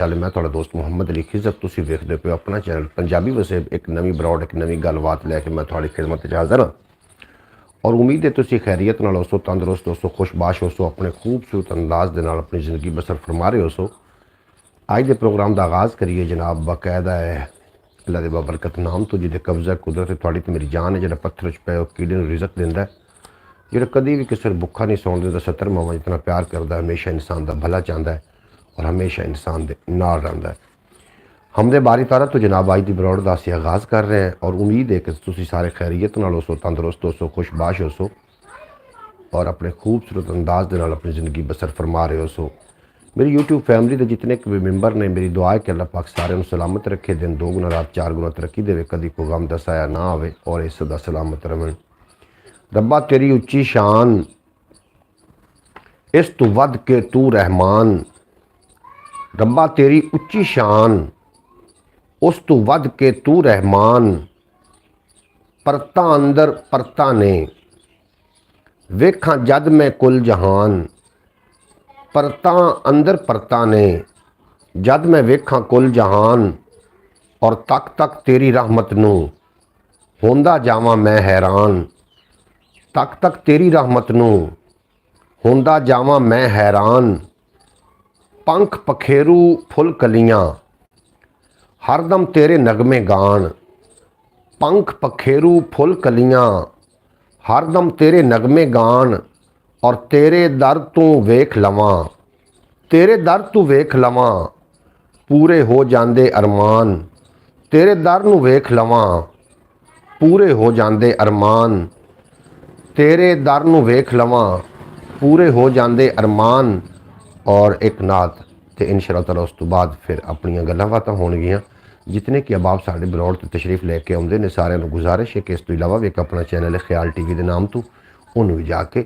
ਚੱਲ मैं ਤੁਹਾਡਾ ਦੋਸਤ ਮੁਹੰਮਦ ਅਲੀ ਖਿਜ਼ਰ ਤੁਸੀਂ ਵੇਖਦੇ ਪਏ ਆਪਣਾ ਚੈਨਲ ਪੰਜਾਬੀ ਵਸੇ ਇੱਕ ਨਵੀਂ ਬਰੋਡ ਇੱਕ ਨਵੀਂ ਗੱਲਬਾਤ ਲੈ ਕੇ मैं ਤੁਹਾਡੀ ਖਿਦਮਤ 'ਚ ਹਾਜ਼ਰ ਹਾਂ और उम्मीद है तुसी खैरियत नाल होसो तंदुरुस्त होसो खुशबाश होसो अपने खूबसूरत अंदाज दे नाल अपनी ज़िंदगी बसर फरमा रहे होसो। अज के प्रोग्राम का आगाज़ करिए जनाब बाकायदा है अल्लाह दे बाबरकत नाम तो जिहदे कब्जा कुदरत थोड़ी तो मेरी जान है जो पत्थर च पे कीड़े रिजक दिंदा है जो कभी भी किसी भुखा नहीं सौण दिंदा 70 मावां जितना प्यार करता है हमेशा इंसान का भला चाहता है और हमेशा इंसान के नाल रहिंदा है। हमदे बारी तारा तो जनाब आज की बरौड़ का असीं आगाज़ कर रहे हैं और उम्मीद है कि तुसीं सारे खैरियत नाल होसो तंदुरुस्त होसो खुशबाश होसो और अपने खूबसूरत अंदाज के नाल अपनी ज़िंदगी बसर फरमा रहे होसो। मेरी यूट्यूब फैमिली के जितने भी मैंबर ने मेरी दुआ है कि अल्लाह पाक सारे सलामत रखे दिन 2 गुना रात 4 गुना तरक्की दे कभी कोई गम दसाया ना आवे और इस दा सलामत रहन। रब्बा तेरी उच्ची शान इस तू वध के तू रहमान, रब्बा तेरी उच्ची शान उस तू वध के तू रहमान, परता अंदर परता ने वेखा जद मैं कुल जहान, परता अंदर परता ने जद मैं वेखा कुल जहान और तक तक तेरी रहमत नू होंदा जावां मैं हैरान, तक तक तेरी रहमत नू होंदा जावां मैं हैरान। पंख पखेरू फुल कलियां हरदम तेरे नगमे गान, पंख पखेरू फुल कलियां हरदम तेरे नगमे गान और तेरे दर तू वेख लवां, तेरे दर तू वेख लवां पूरे हो जांदे अरमान, तेरे दर नू वेख लवां पूरे हो जांदे अरमान, तेरे दर नू वेख लवां पूरे हो जांदे अरमान। और एक नात तो इंशाअल्लाह ताला उस तो बाद फिर अपनियां गल्लां बातां होणगियां। जितने कि अबाब साढ़े बरौड़ तो तशरीफ लैके आउंदे ने सारिਆਂ ਨੂੰ गुजारिश है कि इस तो इलावा भी एक अपना चैनल है ख्याल टीवी के नाम तो उन्होंने भी जाके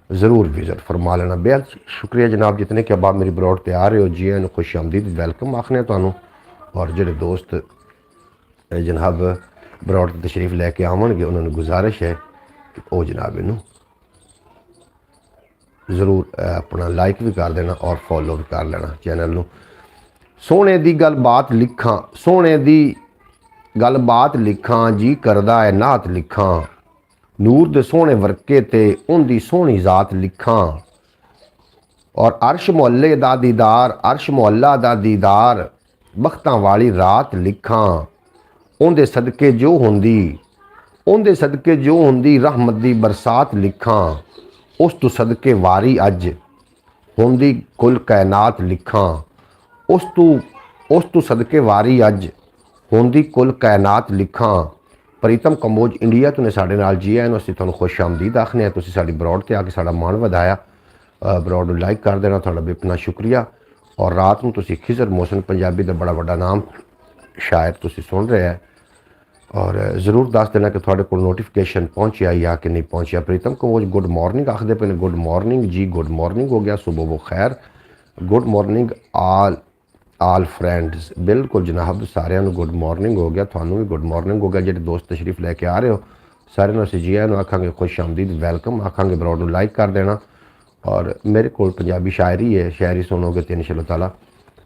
ज़रूर विजिट फरमा लेना। बेहद शुक्रिया जनाब जितने कि अबाब मेरी बरौड़ ते आ रहे हो जी इन्होंने खुश आमदीद वेलकम आखने तुहानू और जोड़े दोस्त जनाब बरौड़ तो तशरीफ लैके आवणगे उन्होंने गुजारिश है कि वह जनाब इनू ज़रूर अपना लाइक भी कर देना और फॉलो भी कर लेना चैनल नू। सोने दी गल बात लिखां सोने दी गल बात लिखां जी करदा है नात लिखां, नूर दे सोने वर्के ते उनदी सोहनी जात लिखां और अर्श मुहल्ले दा दीदार अर्श मुहल्ला दा दीदार बख्तां वाली रात लिखां। उनदे सदके जो हुंदी उनदे सदके जो हुंदी रहमत दी बरसात लिखां, उस तो सदके वारी अज हुंदी कुल कायनात लिखां, उस तू सदके वारी अज होंदी कुल कायनात लिखां। प्रीतम कंबोज इंडिया तो ने साढ़े नाल जी आए असीं तुहानूं खुश आमदीद आखने तुसीं साडी बरौड़ ते आके साडा मान वधाया। बरौड़ नूं लाइक कर देना तुहाडा बेपना शुक्रिया। और रात नूं तुसीं खिजर मोहसिन पंजाबी दा बड़ा वड्डा नाम शायर तुसीं सुन रहे हैं और ज़रूर दस देना कि तुहाडे कोल नोटिफिकेशन पहुँचिया या कि नहीं पहुँचिया। प्रीतम कंबोज गुड मॉर्निंग आखदे पे ने गुड मॉर्निंग जी गुड मॉर्निंग हो गया सुबह वो खैर गुड मॉर्निंग आल फ्रेंड्स बिल्कुल जनाब सारिਆਂ ਨੂੰ गुड मॉर्निंग हो गया थानू भी गुड मॉर्निंग हो गया। जो दोस्त तशरीफ लैके आ रहे हो सारे असीं जी आए आखांगे खुश आमदीद वेलकम आखांगे बरौड़ नूं लाइक कर देना और मेरे को पंजाबी शायरी है शायरी सुनोगे तो इंशाअल्लाह ताला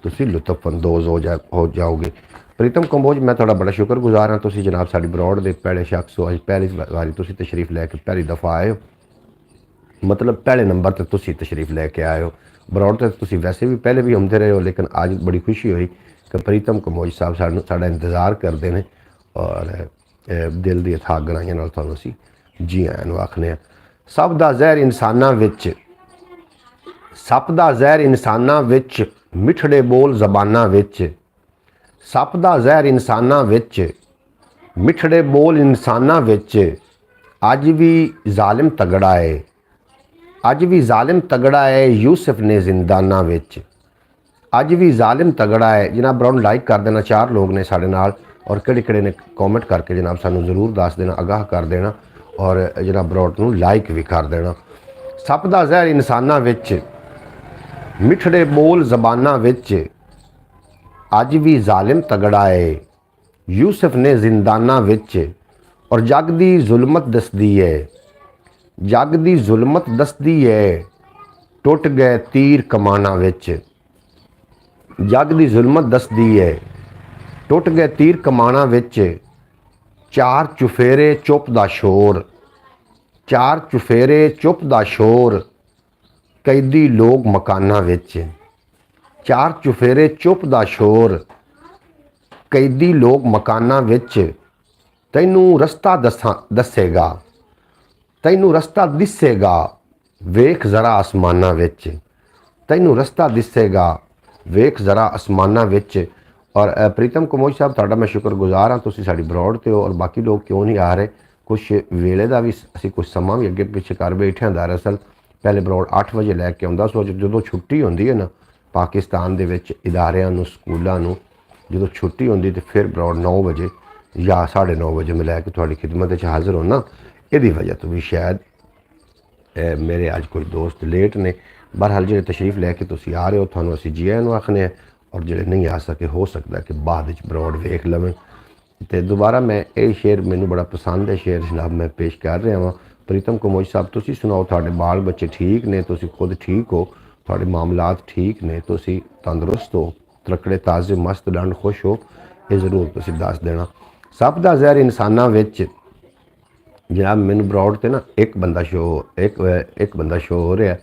तुसीं लुत्फअंदोज़ हो जाओगे। प्रीतम कंबोज मैं थोड़ा बड़ा शुक्रगुजार हाँ तुसीं जनाब साडी बरौड़ दे पहले शख्स हो अज पहली बारी तुसीं तशरीफ लैके पहली दफ़ा आए हो मतलब पहले नंबर पर तुसीं तशरीफ लैके आए हो। बरौड़ तो तुसीं वैसे भी पहले भी आउंदे रहे हो लेकिन आज बड़ी खुशी हुई कि प्रीतम कंबोज साहब साडा इंतज़ार करते हैं और दिल दी अथाह गहराइयां नाल तुहानूं असीं जी आयां नूं आखने। सब दा ज़हर इंसानां विच सप दा ज़हर इंसानां विच मिठड़े बोल ज़बानां विच, सप दा ज़हर इंसानां विच मिठड़े बोल इंसानां विच अज भी जालिम तगड़ा है अज भी जालिम तगड़ा है यूसुफ ने जिंदाना विच अज भी जालिम तगड़ा है। जनाब बरौड़ लाइक कर देना 4 लोग ने साढ़े नाल और किहड़े ने कॉमेंट करके जनाब सानू ज़रूर दस देना आगाह कर देना और जनाब बरौड़ नूं लाइक भी कर देना। सप दा ज़हर इंसानां विच मिठड़े बोल ज़बानां विच अज भी जालिम तगड़ा है यूसुफ ने जिंदाना विच और जग दी जुल्मत दसदी है जग दी जुल्मत दसदी है टुट गए तीर कमाना विच जग दी जुल्मत दसदी है, टुट गए तीर कमाना विच, चार चुफेरे चुप दा शोर, चार चुफेरे चुप दा शोर, कैदी लोग मकाना विच, चार चुफेरे चुप दा शोर, कैदी लोग मकाना विच, तैनू रस्ता दसेगा, तैनू रस्ता दिसेगा, वेख जरा आसमाना विच, तैनू रस्ता दिसेगा, वेख जरा आसमाना विच। और प्रीतम कमोज साहब तुहाडा मैं शुक्रगुजार हाँ, तुसीं साडी ब्रॉड ते हो और बाकी लोग क्यों नहीं आ रहे। कुछ वेले का भी असीं कुछ समा भी अगे पिछे कर बैठे हैं। दरअसल पहले ब्रॉड 8 वजे लैके आउंदा सो, जो छुट्टी होंदी है ना पाकिस्तान दे विच इदारियां नूं स्कूलों नूं, जो छुट्टी होंदी तो फिर ब्रॉड 9 वजे या 9:30 वजे मैं लैके तुहाडी खिदमत हाज़र होना। इहदी वजह तो भी शायद मेरे अज कोई दोस्त लेट ने। बहरहाल जो तशरीफ लैके तुसीं आ रहे हो तुहानूं असीं जी आइयां नूं आखने हैं, और जो नहीं आ सके हो सकता है कि बाद ब्रॉड वेख लवें। तो दोबारा मैं ये शेर मैनू बड़ा पसंद है, शेर जनाब मैं पेश कर रहा हाँ। प्रीतम कमोज साहब तुसीं सुनाओ, तुहाडे बाल बच्चे ठीक ने, तुसीं खुद ठीक हो, तुहाडे मामलात ठीक ने, तुसीं तंदुरुस्त हो, त्रकड़े ताज़े मस्त डंड खुश हो, ये जरूर तुसीं दस देना। सब दा जहर इंसानां विच जनाब मैनू ब्रॉड ते ना एक बंदा शो एक बंदा शो हो रहा है,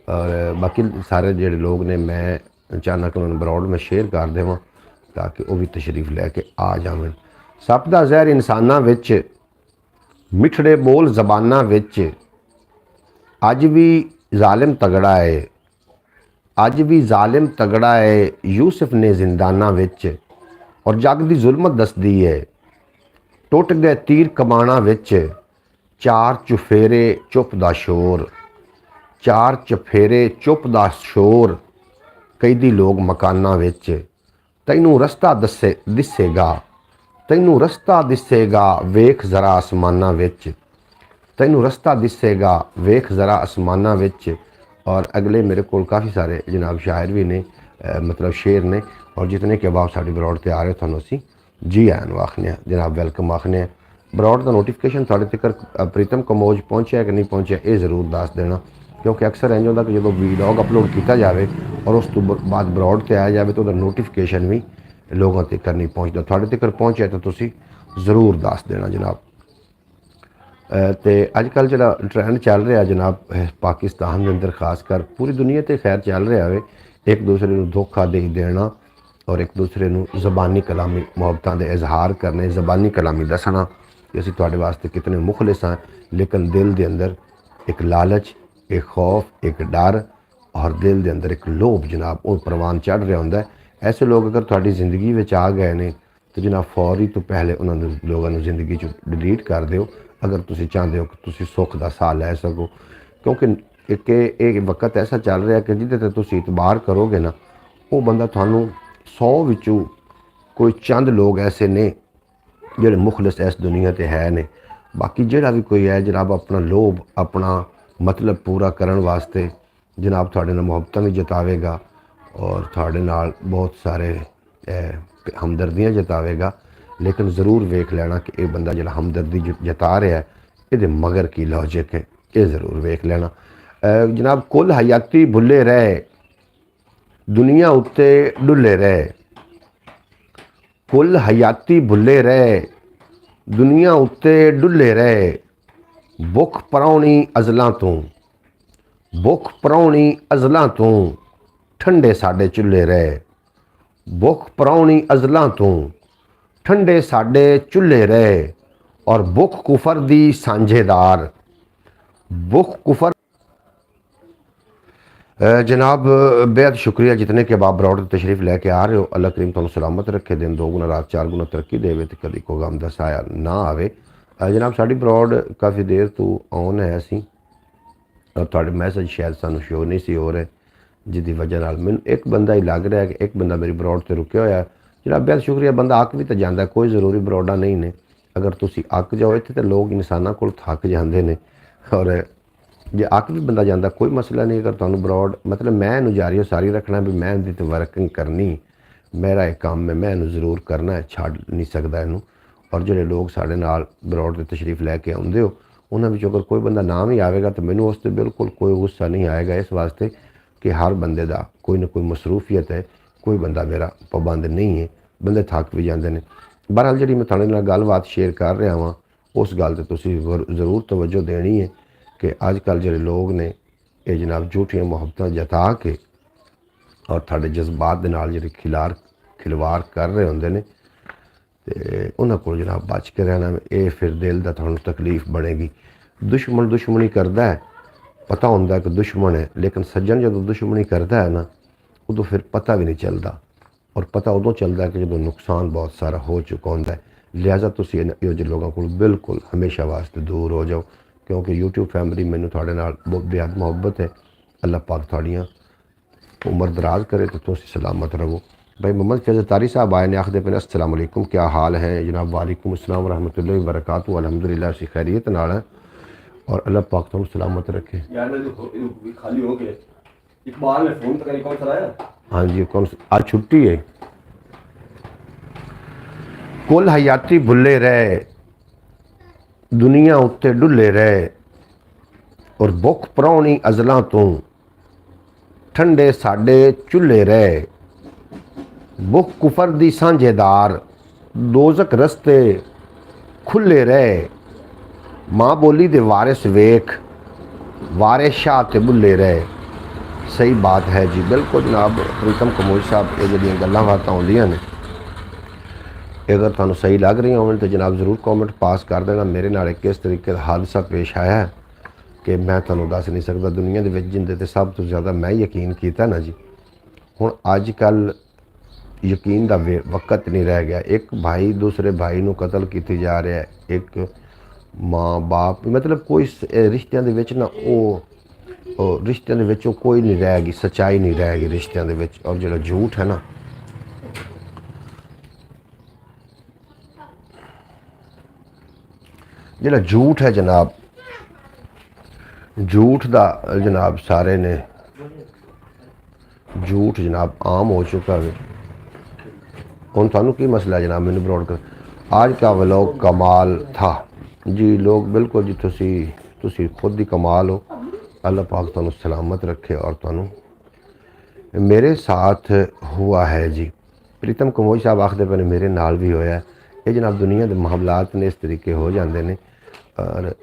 और बाकी सारे जोड़े लोग ने मैं चाहना कि उन्होंने ब्रॉड में शेयर कर देव ताकि वह भी तशरीफ लैके आ जावन। सप दा जहर इंसानां विच, मिठड़े बोल जबानां विच, अज भी जालिम तगड़ा है, अज भी जालिम तगड़ा है, यूसुफ ने जिंदानां विच, और जग दी जुल्मत दसदी है, टुट गए तीर कमाना विच, चार चुफेरे चुप दा शोर, चार चफेरे चुप दा शोर, कैदी लोग मकाना विच, तैनू रस्ता दिसेगा, तैनू रस्ता दिसेगा, वेख जरा आसमाना विच, तैनू रस्ता दिसेगा, वेख जरा आसमाना विच। और अगले मेरे को काफ़ी सारे जनाब शायर भी ने, मतलब शेर ने, और जितने के बाद साड़ी ब्रॉड ते आ रहे थानू असी जी आया आखने जनाब वेलकम आखने। ब्रॉड का नोटिफिकेशन थोड़े तक प्रीतम कमोज पहुँचा कि नहीं पहुँचा ये जरूर दस देना, क्योंकि अक्सर इंज होंदा कि जो वीलॉग अपलोड किया जाए और उस तो बाद ब्रॉड से आया जाए तो नोटिफिकेशन भी लोगों तक नहीं पहुँचता। थोड़े तक पहुँचा तो तुसी ज़रूर दस देना जनाब। तो अजकल जो ट्रेंड चल रहा जनाब पाकिस्तान के अंदर खासकर पूरी दुनिया तो खैर चल रहा है, एक दूसरे को धोखा दे देना और एक दूसरे को ज़बानी कलामी मुहब्बतां दे इजहार करने, ज़बानी कलामी दसना कि असीं तुहाडे वास्ते कितने मुखलिस हाँ, लेकिन दिल के अंदर एक लालच, एक खौफ, एक डर और दिल के अंदर एक लोभ जनाब वो परवान चढ़ रहा होंदा है। ऐसे लोग अगर तुहाडी ज़िंदगी में आ गए ने तो जनाब फौरी तो पहले उन्होंने लोगों ज़िंदगी चो डिलीट कर दो अगर तुसीं चाहते हो कि तुसीं सुख का साह लै सको, क्योंकि एक वक्त ऐसा चल रहा है कि जिदे ते तुसीं इतबार करोगे ना वो बंदा थानू 100 विचों कोई चंद लोग ऐसे ने जोड़े मुखलिस इस दुनिया ते है ने। बाकी जोड़ा भी कोई है जनाब अपना लोभ अपना मतलब पूरा करने वास्ते जनाब थोड़े नाल मुहब्बतां भी जतावेगा और थोड़े नाल बहुत सारे हमदर्दियाँ जतावेगा, लेकिन ज़रूर वेख लेना कि यह बंदा जो हमदर्दी जता रहा है ये मगर की लॉजिक है, ये ज़रूर वेख लेना। जनाब कुल हयाती भुले रहे, दुनिया उत्ते डुले रहे, कुल हयाती भुले रहे, दुनिया उत्ते डुले रहे, बुख पराउणी अज़लां तों, बुख पराउणी अज़लां तों, ठंडे साडे चुल्हे रहे, बुख पराउणी अज़लां तों, ठंडे साडे चुल्हे रहे, और बुख कुफर दी सांझेदार, बुख कुफर। जनाब बेहद शुक्रिया जितने के बाब ब्रॉड तशरीफ़ लैके आ रहे हो। अल्लाह करीम तुहानू सलामत रखे, दिन 2 गुना रात 4 गुना तरक्की देवे तो कभी कोई गम दा साया ना आवे। जनाब साड़ी ब्रॉड काफ़ी देर तो ऑन है असी और थोड़े मैसेज शायद सानू शो नहीं सी हो रहे, जिसकी वजह नाल मैनू एक बंदा ही लग रहा है कि एक बंदा मेरी ब्रॉड से रुके होया। जनाब बेहद शुक्रिया, बंदा अक भी तो जाता, कोई ज़रूरी ब्रॉडा नहीं ने। अगर तुसी अक जाओ इत्थे तो लोग इंसानों को थक जाते हैं, और जे अक भी बंदा जाता कोई मसला नहीं। अगर तुहानू ब्रॉड मतलब मैं इनू जारी सारी रखना भी मैं इहदी ते वर्किंग करनी, मेरा एक काम है, मैं इनू ज़रूर करना है, छड़ नहीं सकता इनू। और जोड़े लोग साढ़े नाल ब्रॉड से तशरीफ़ लैके आउंदे हो उन्होंने अगर कोई बंदा ना भी आएगा तो मैनू उस पर बिल्कुल कोई गुस्सा नहीं आएगा, इस वास्ते कि हर बंदे का कोई ना कोई मसरूफियत है कोई बंदा मेरा पाबंद नहीं है, बंदे थक भी जाते हैं। बहरहाल जी मैं थोड़े नाल गलबात शेयर कर रहा वहाँ, उस गल ते तुसीं जरूर तवज्जो देनी है कि अजकल जो लोग ने ये जनाब झूठियाँ मुहब्बत जता के और थोड़े जज्बात के नाल जो खिलवाड़ कर रहे होंगे ने, तो उन्होंने को जनाब बच के रहना। ये फिर दिल का थोड़ा तकलीफ बनेगी। दुश्मन दुश्मनी करता है, पता होंगे कि दुश्मन है, लेकिन सज्जन जो दुश्मनी करता है ना, उदों फिर पता भी नहीं चलता, और पता उदों चलता है कि जो नुकसान बहुत सारा हो चुका होंगे। लिहाजा तुम यो जो लोगों को बिल्कुल हमेशा वास्ते दूर हो जाओ, क्योंकि यूट्यूब फैमिली मैनू थोड़े नाल बहुत बेहद मुहब्बत है। अल्लाह पाक थोड़ियाँ उम्र दराज करे तो तुम सलामत रहो। भाई मोहम्मद फैज़ल तारी साहब आए ने, आखदे पे अस्सलाम वालेकुम, क्या हाल है जनाब? वालेकुम अस्सलाम रहमतुल्लाहि व बरकातहू। अल्हम्दुलिल्लाह से खैरियत नाल है, और अल्लाह पाक तुम सलामत रखे। यार खाली हो गए, इकबाल ने फोन तक कौन कराया? हाँ जी, कौन आज छुट्टी है। कुल हयाती भुले रहे, दुनिया उत्ते डुले रहे, और बुख परौनी अजलों तो ठंडे साडे चुल्हे रहे। बुख कुफर दी सांझेदार, दोजक रस्ते खुले रहे। माँ बोली दे वारिस वेख, वारिस शाह ते बुले रहे। सही बात है जी, बिल्कुल जनाब प्रीतम कमोज साहब, ये जो गल्लां बातां होंदियां ने, अगर तुहानूं सही लग रही होवन तो जनाब ज़रूर कॉमेंट पास कर देना। मेरे नाल किस तरीके का हादसा पेश आया है कि मैं तुहानूं दस नहीं सकता। दुनिया दे विच जिंदे ते सब तो ज़्यादा मैं यकीन किया ना जी, हुण अजकल यकीन का वक़्त नहीं रह गया। एक भाई दूसरे भाई नूं कतल की जा रहा है, एक माँ बाप, मतलब कोई रिश्तियां दे विच ना वो रिश्तियां दे विच कोई नहीं रहेगी, सच्चाई नहीं रहेगी रिश्तियां दे विच। और जो झूठ है ना, जो झूठ है जनाब, झूठ दा जनाब सारे ने झूठ जनाब आम हो चुका है। हुण थानू की मसला है जनाब? मैनू ब्रॉड कर, आज का व्लॉग कमाल था जी। लोग बिल्कुल जी, तुसी खुद ही कमाल हो। अल्लाह पाक तुहानू सलामत रखे। और तुहानू मेरे साथ हुआ है जी, प्रीतम कमोज साहब आखदे पे मेरे नाल भी होया है। ये जनाब दुनिया के मामलात ने इस तरीके हो जाते हैं। और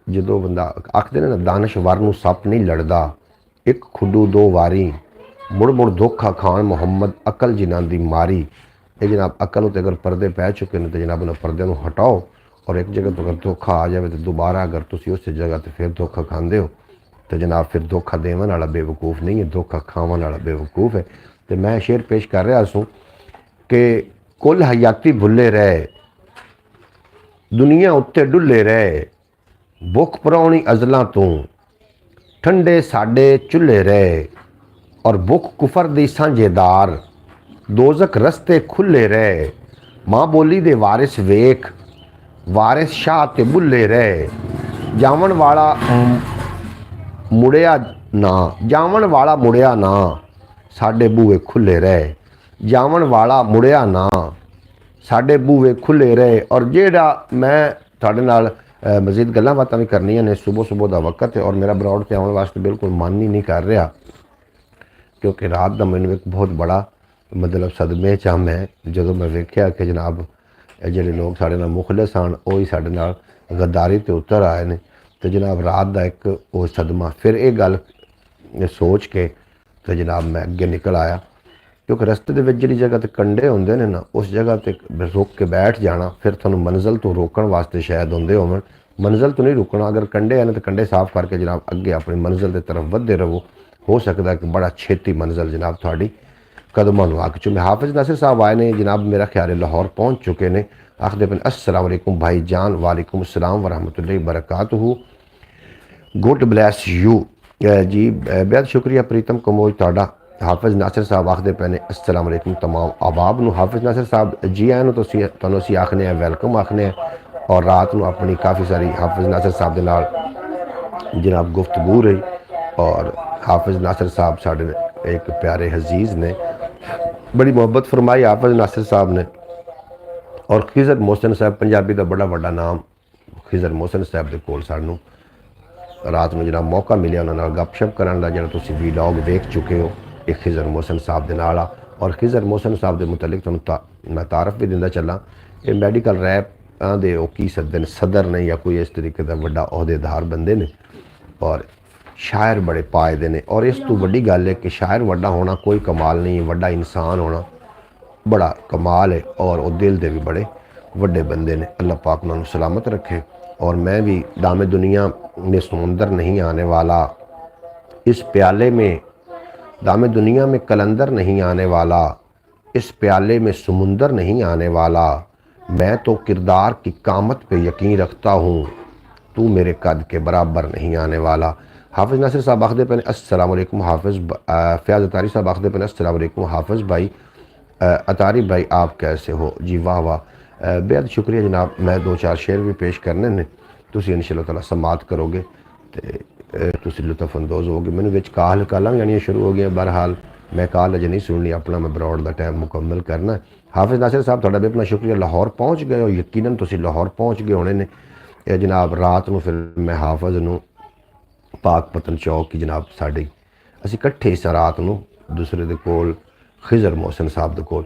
जो बंदा आखते ने ना, दानशवर नूं सप नहीं लड़दा, एक खुडू दो वारी, मुड़ मुड़ धोखा खान मुहम्मद अकल जिन्हां दी मारी। ये जनाब अकल उत्ते अगर पर्दे पै चुके हैं तो जनाब उन्हें पर्दे नूं हटाओ, और एक जगह तो अगर धोखा आ जाए तो दोबारा अगर तुसी उस जगह तो फिर धोखा खाते हो तो जनाब फिर धोखा देवन वाला बेवकूफ़ नहीं है, धोखा खावन वाला बेवकूफ़ है। तो मैं शेर पेश कर रहा सूँ कि कुल हयाती भुले रहे, दुनिया उत्ते डुले रहे। बुख परौनी अजलों तो ठंडे साडे चुल्हे रहे, और बुख कुफर दी सांझेदार, दोजक रस्ते खुले रहे। माँ बोली दे वारिस वेख, वारिस शाह ते बुले रहे। जावन वाला मुड़िया ना, जावन वाला मुड़िया ना, साडे बूहे खुले रहे। जावन वाला मुड़िया ना, साडे बूहे खुले रहे। और जेड़ा मैं तुहाडे नाल मजीद गल्लां बातां भी करनियां ने, सुबह सुबह का वक्त है और मेरा ब्रॉड ते आने वास्ते बिल्कुल मन ही नहीं कर रहा, क्योंकि रात का मैनू एक बहुत बड़ा मतलब सदमे च मैं जो मैं वेख्या कि जनाब जोड़े लोग साढ़े नाल मुखलिस सन वो ही साढ़े नाल गद्दारी ते उतर आए ने। तो जनाब रात का एक वो सदमा, फिर ये गल सोच के तो जनाब मैं अगे निकल आया, क्योंकि रस्ते के जी जगह तो कंडे होंगे ने ना, उस जगह पर रुक के बैठ जाना, फिर थोड़ा मंजिल तो रोकने वास्ते शायद होंगे होवन। मंजिल तो नहीं रुकना, अगर कंडे हैं तो कंडे साफ करके जनाब अगे अपनी मंजिल की तरफ वधदे रहो। हो सकता है कि बड़ा छेती मंजिल जनाब थोड़ी कदमों में आके चुमे। हाफिज नासिर साहब आए ने जनाब, मेरा ख्याल है लाहौर पहुँच चुके हैं। आखदे पे अस्सलाम वालेकुम भाई जान। वालेकुम अस्सलाम व रहमतुल्लाहि व बरकातहू। गुड ब्लैस यू जी, बेहद शुक्रिया प्रीतम कमोज तुहाडा। हाफिज नासिर साहब आखदे पे ने अस्सलाम वालेकुम तमाम अहबाब नूं। हाफिज नासिर साहब जी आए तो तुहानूं असीं आखने वेलकम आखने। और रात नूं अपनी काफ़ी सारी हाफिज नासिर साहब दे नाल जनाब गुफ्तगू रही। और हाफिज नासिर साहब साढ़े एक प्यारे हजीज़ ने, बड़ी मुहब्बत फरमाई हाफिज नासिर साहब ने। और खिजर मोहसिन साहब पंजाबी का बड़ा वड्डा नाम, खिजर मोहसिन साहब के कोल सानू रात में जनाब मौका मिले उन्होंने गपशप करने का, जो तुम वीलॉग देख चुके हो, एक खिजर मोहसिन साहब के नाल और खिजर मोहसन साहब के मुतलिक तुहानूं मैं तारफ भी दिंदा चला। ये मैडिकल रैप दे वो की सदे ने सदर ने या कोई इस तरीके का बड़ा अहदेदार बंदे ने और शायर बड़े पाए दे ने। और इस तो वड्डी गल है कि शायर वड्डा होना कोई कमाल नहीं, वड्डा इंसान होना बड़ा कमाल है। और वो दिल दे भी बड़े वड्डे बंदे ने। अल्लाह पाक उन्होंने सलामत रखे। और मैं भी दामे दुनिया में समुंदर नहीं आने वाला, इस प्याले में दामे दुनिया में कलंदर नहीं आने वाला, इस प्याले में समुंदर नहीं आने वाला, मैं तो किरदार की कामत पे यकीन रखता हूँ, तू मेरे कद के बराबर नहीं आने वाला। हाफिज़ नासिर साहब आखदे पे अस्सलाम वालेकुम। हाफिज़ फ़याज़ अतारी साहब आखदे पे अस्सलाम वालेकुम। हाफिज़ भाई अतारी भाई आप कैसे हो जी? वाह वाह, बेहद शुक्रिया जनाब। मैं दो चार शेर भी पेश करने ने, तुसी इंशाअल्लाह ताला समात करोगे तो तुसी लुत्फ़अंदोज़ होगे। मैंने विच काल कालां जानियां शुरू हो गई। बहरहाल मैं काल अजे नहीं सुननी, अपना मैं ब्रॉड का टाइम मुकम्मल करना है। हाफिज़ नासिर साहब तुहाडा भी अपना शुक्रिया। लाहौर पहुँच गए हो, यकीनन तुसी लाहौर पहुँच गए होने ने। जनाब रात को फिर मैं हाफिज़ नूं पाक पतन चौक की जनाब साड़ी असी कट्ठे इस रात को दूसरे दे कोल खिजर मोहसन साहब दे कोल।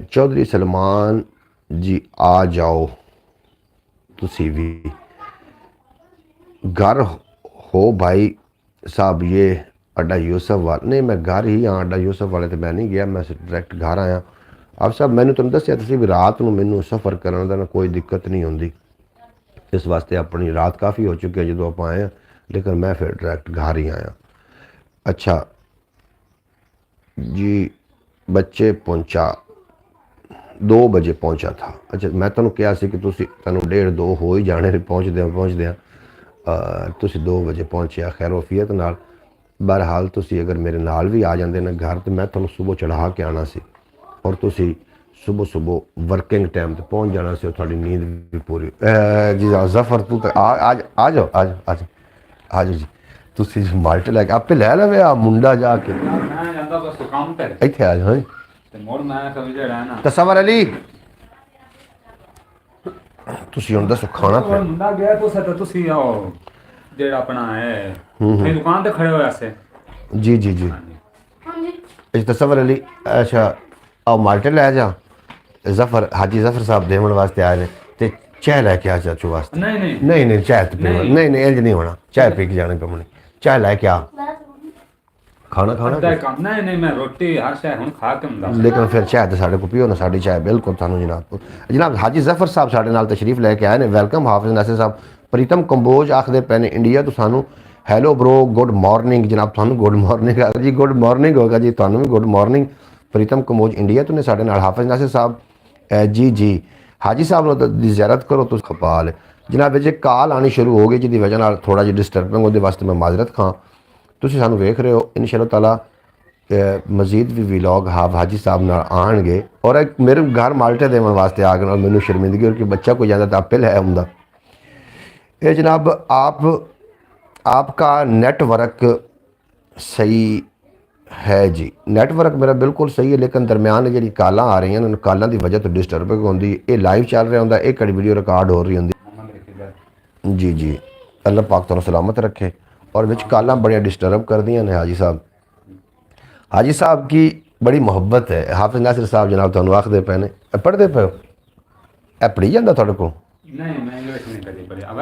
चौधरी सलमान जी आ जाओ, तुसी भी घर हो भाई साहब। ये अड्डा यूसफ वाला नहीं, मैं घर ही हाँ, अड्डा यूसफ वाले तो मैं नहीं गया, मैं डायरैक्ट घर आया। अब साहब मैंने तुम दसिया तुसी भी रात को मैनू सफ़र करने का कोई दिक्कत नहीं होंगी, इस वास्ते अपनी रात काफ़ी हो चुकी है जो आप आए हैं, लेकिन मैं फिर डायरैक्ट घर ही आया। अच्छा जी, बच्चे पहुंचा 2 बजे पहुंचा था। अच्छा मैं तुम कहा कि तुसी तैनूं 1:30-2 हो ही जाने पहुँचदे तुसी 2 बजे पहुँचे खैर वफियत नाल। बहरहाल तुसी अगर मेरे नाल भी आ जाते ना घर, तो मैं तुहानूं सुबह चढ़ा के आना सी और तुसी सुबह सुबह वर्किंग टाइम तो पहुँच जाना सी और थोड़ी नींद भी पूरी। जी जफर तू तो आ जाओ आ जाओ जी। तुसी माल्टे लैके आपे लै लवे आ मुंडा जाके इत्थे आ जाओ। तसवर अली तुसी हुण दसो खाना मुंडा गया तो तुसी आओ जेड़ा अपना है अपनी दुकान ते खड़े होया से जी जी जी अच्छा तसवर अली अच्छा आओ माल्टे लै जा। जफर हाजी जफर साहब देवन वास्ते आए ने ते चाय लैके आ चाचू वास्ते। नहीं चाय तो पीना नहीं इंज नहीं होना, चाय पी के जाने कम नहीं, चाय लैके आ। खाना नहीं मैं रोटी हर शय हुण खा के हुंदा, लेकिन फिर चाय तो साढ़े को पियो ना, साड़ी चाय बिल्कुल थानू जनाब हाजी जफर साहब साढ़े नाल तशरीफ लैके आए ने। वेलकम हाफिज़ नासिर साहब। प्रीतम कंबोज आखदे पे ने इंडिया तो सानू हैलो ब्रो गुड मॉर्निंग। जनाब थानू गुड मॉर्निंग जी, गुड मॉर्निंग होगा जी, थानू भी गुड मॉर्निंग। प्रीतम कंबोज इंडिया तो ने साढ़े नाल। हाफिज़ नासिर साहब जी जी हाजी साहब दी ज़ियारत करो तो खपाल है जनाब। जे कॉल आनी शुरू हो गई जिसकी वजह नाल थोड़ा जी डिस्टर्बिंग, वो वास्ते मैं माजरत खां। तुसीं सानू वेख रहे हो इंशाअल्लाह ताला मजीद भी व्लॉग हाजी साहब नाल आएंगे। और एक मेरे घर माल्टे देवन वास्ते आ गए और मैनू शर्मिंदगी और कि बच्चा कोई जाता तो आपे लै आउंदा। ये जनाब आपका नेटवर्क सही है जी? नेटवर्क मेरा बिल्कुल सही है, लेकिन दरम्यान जी कालां आ रही हैं उन कालों की वजह तो डिस्टर्बिंग होंगी। ये लाइव चल रहा होंगे, एक घड़ी वीडियो रिकॉर्ड हो रही होंगी। जी जी अल्लाह पाक तुहानूं सलामत रखे। और विच कालां बड़िया डिस्टर्ब कर दियां ने। हाजी साहब की बड़ी मुहब्बत है। हाफिज़ नासिर साहब जनाब तुहानूं आखदे पे ने पढ़दे पे ए पढ़ी जांदा तुहाडे कोल?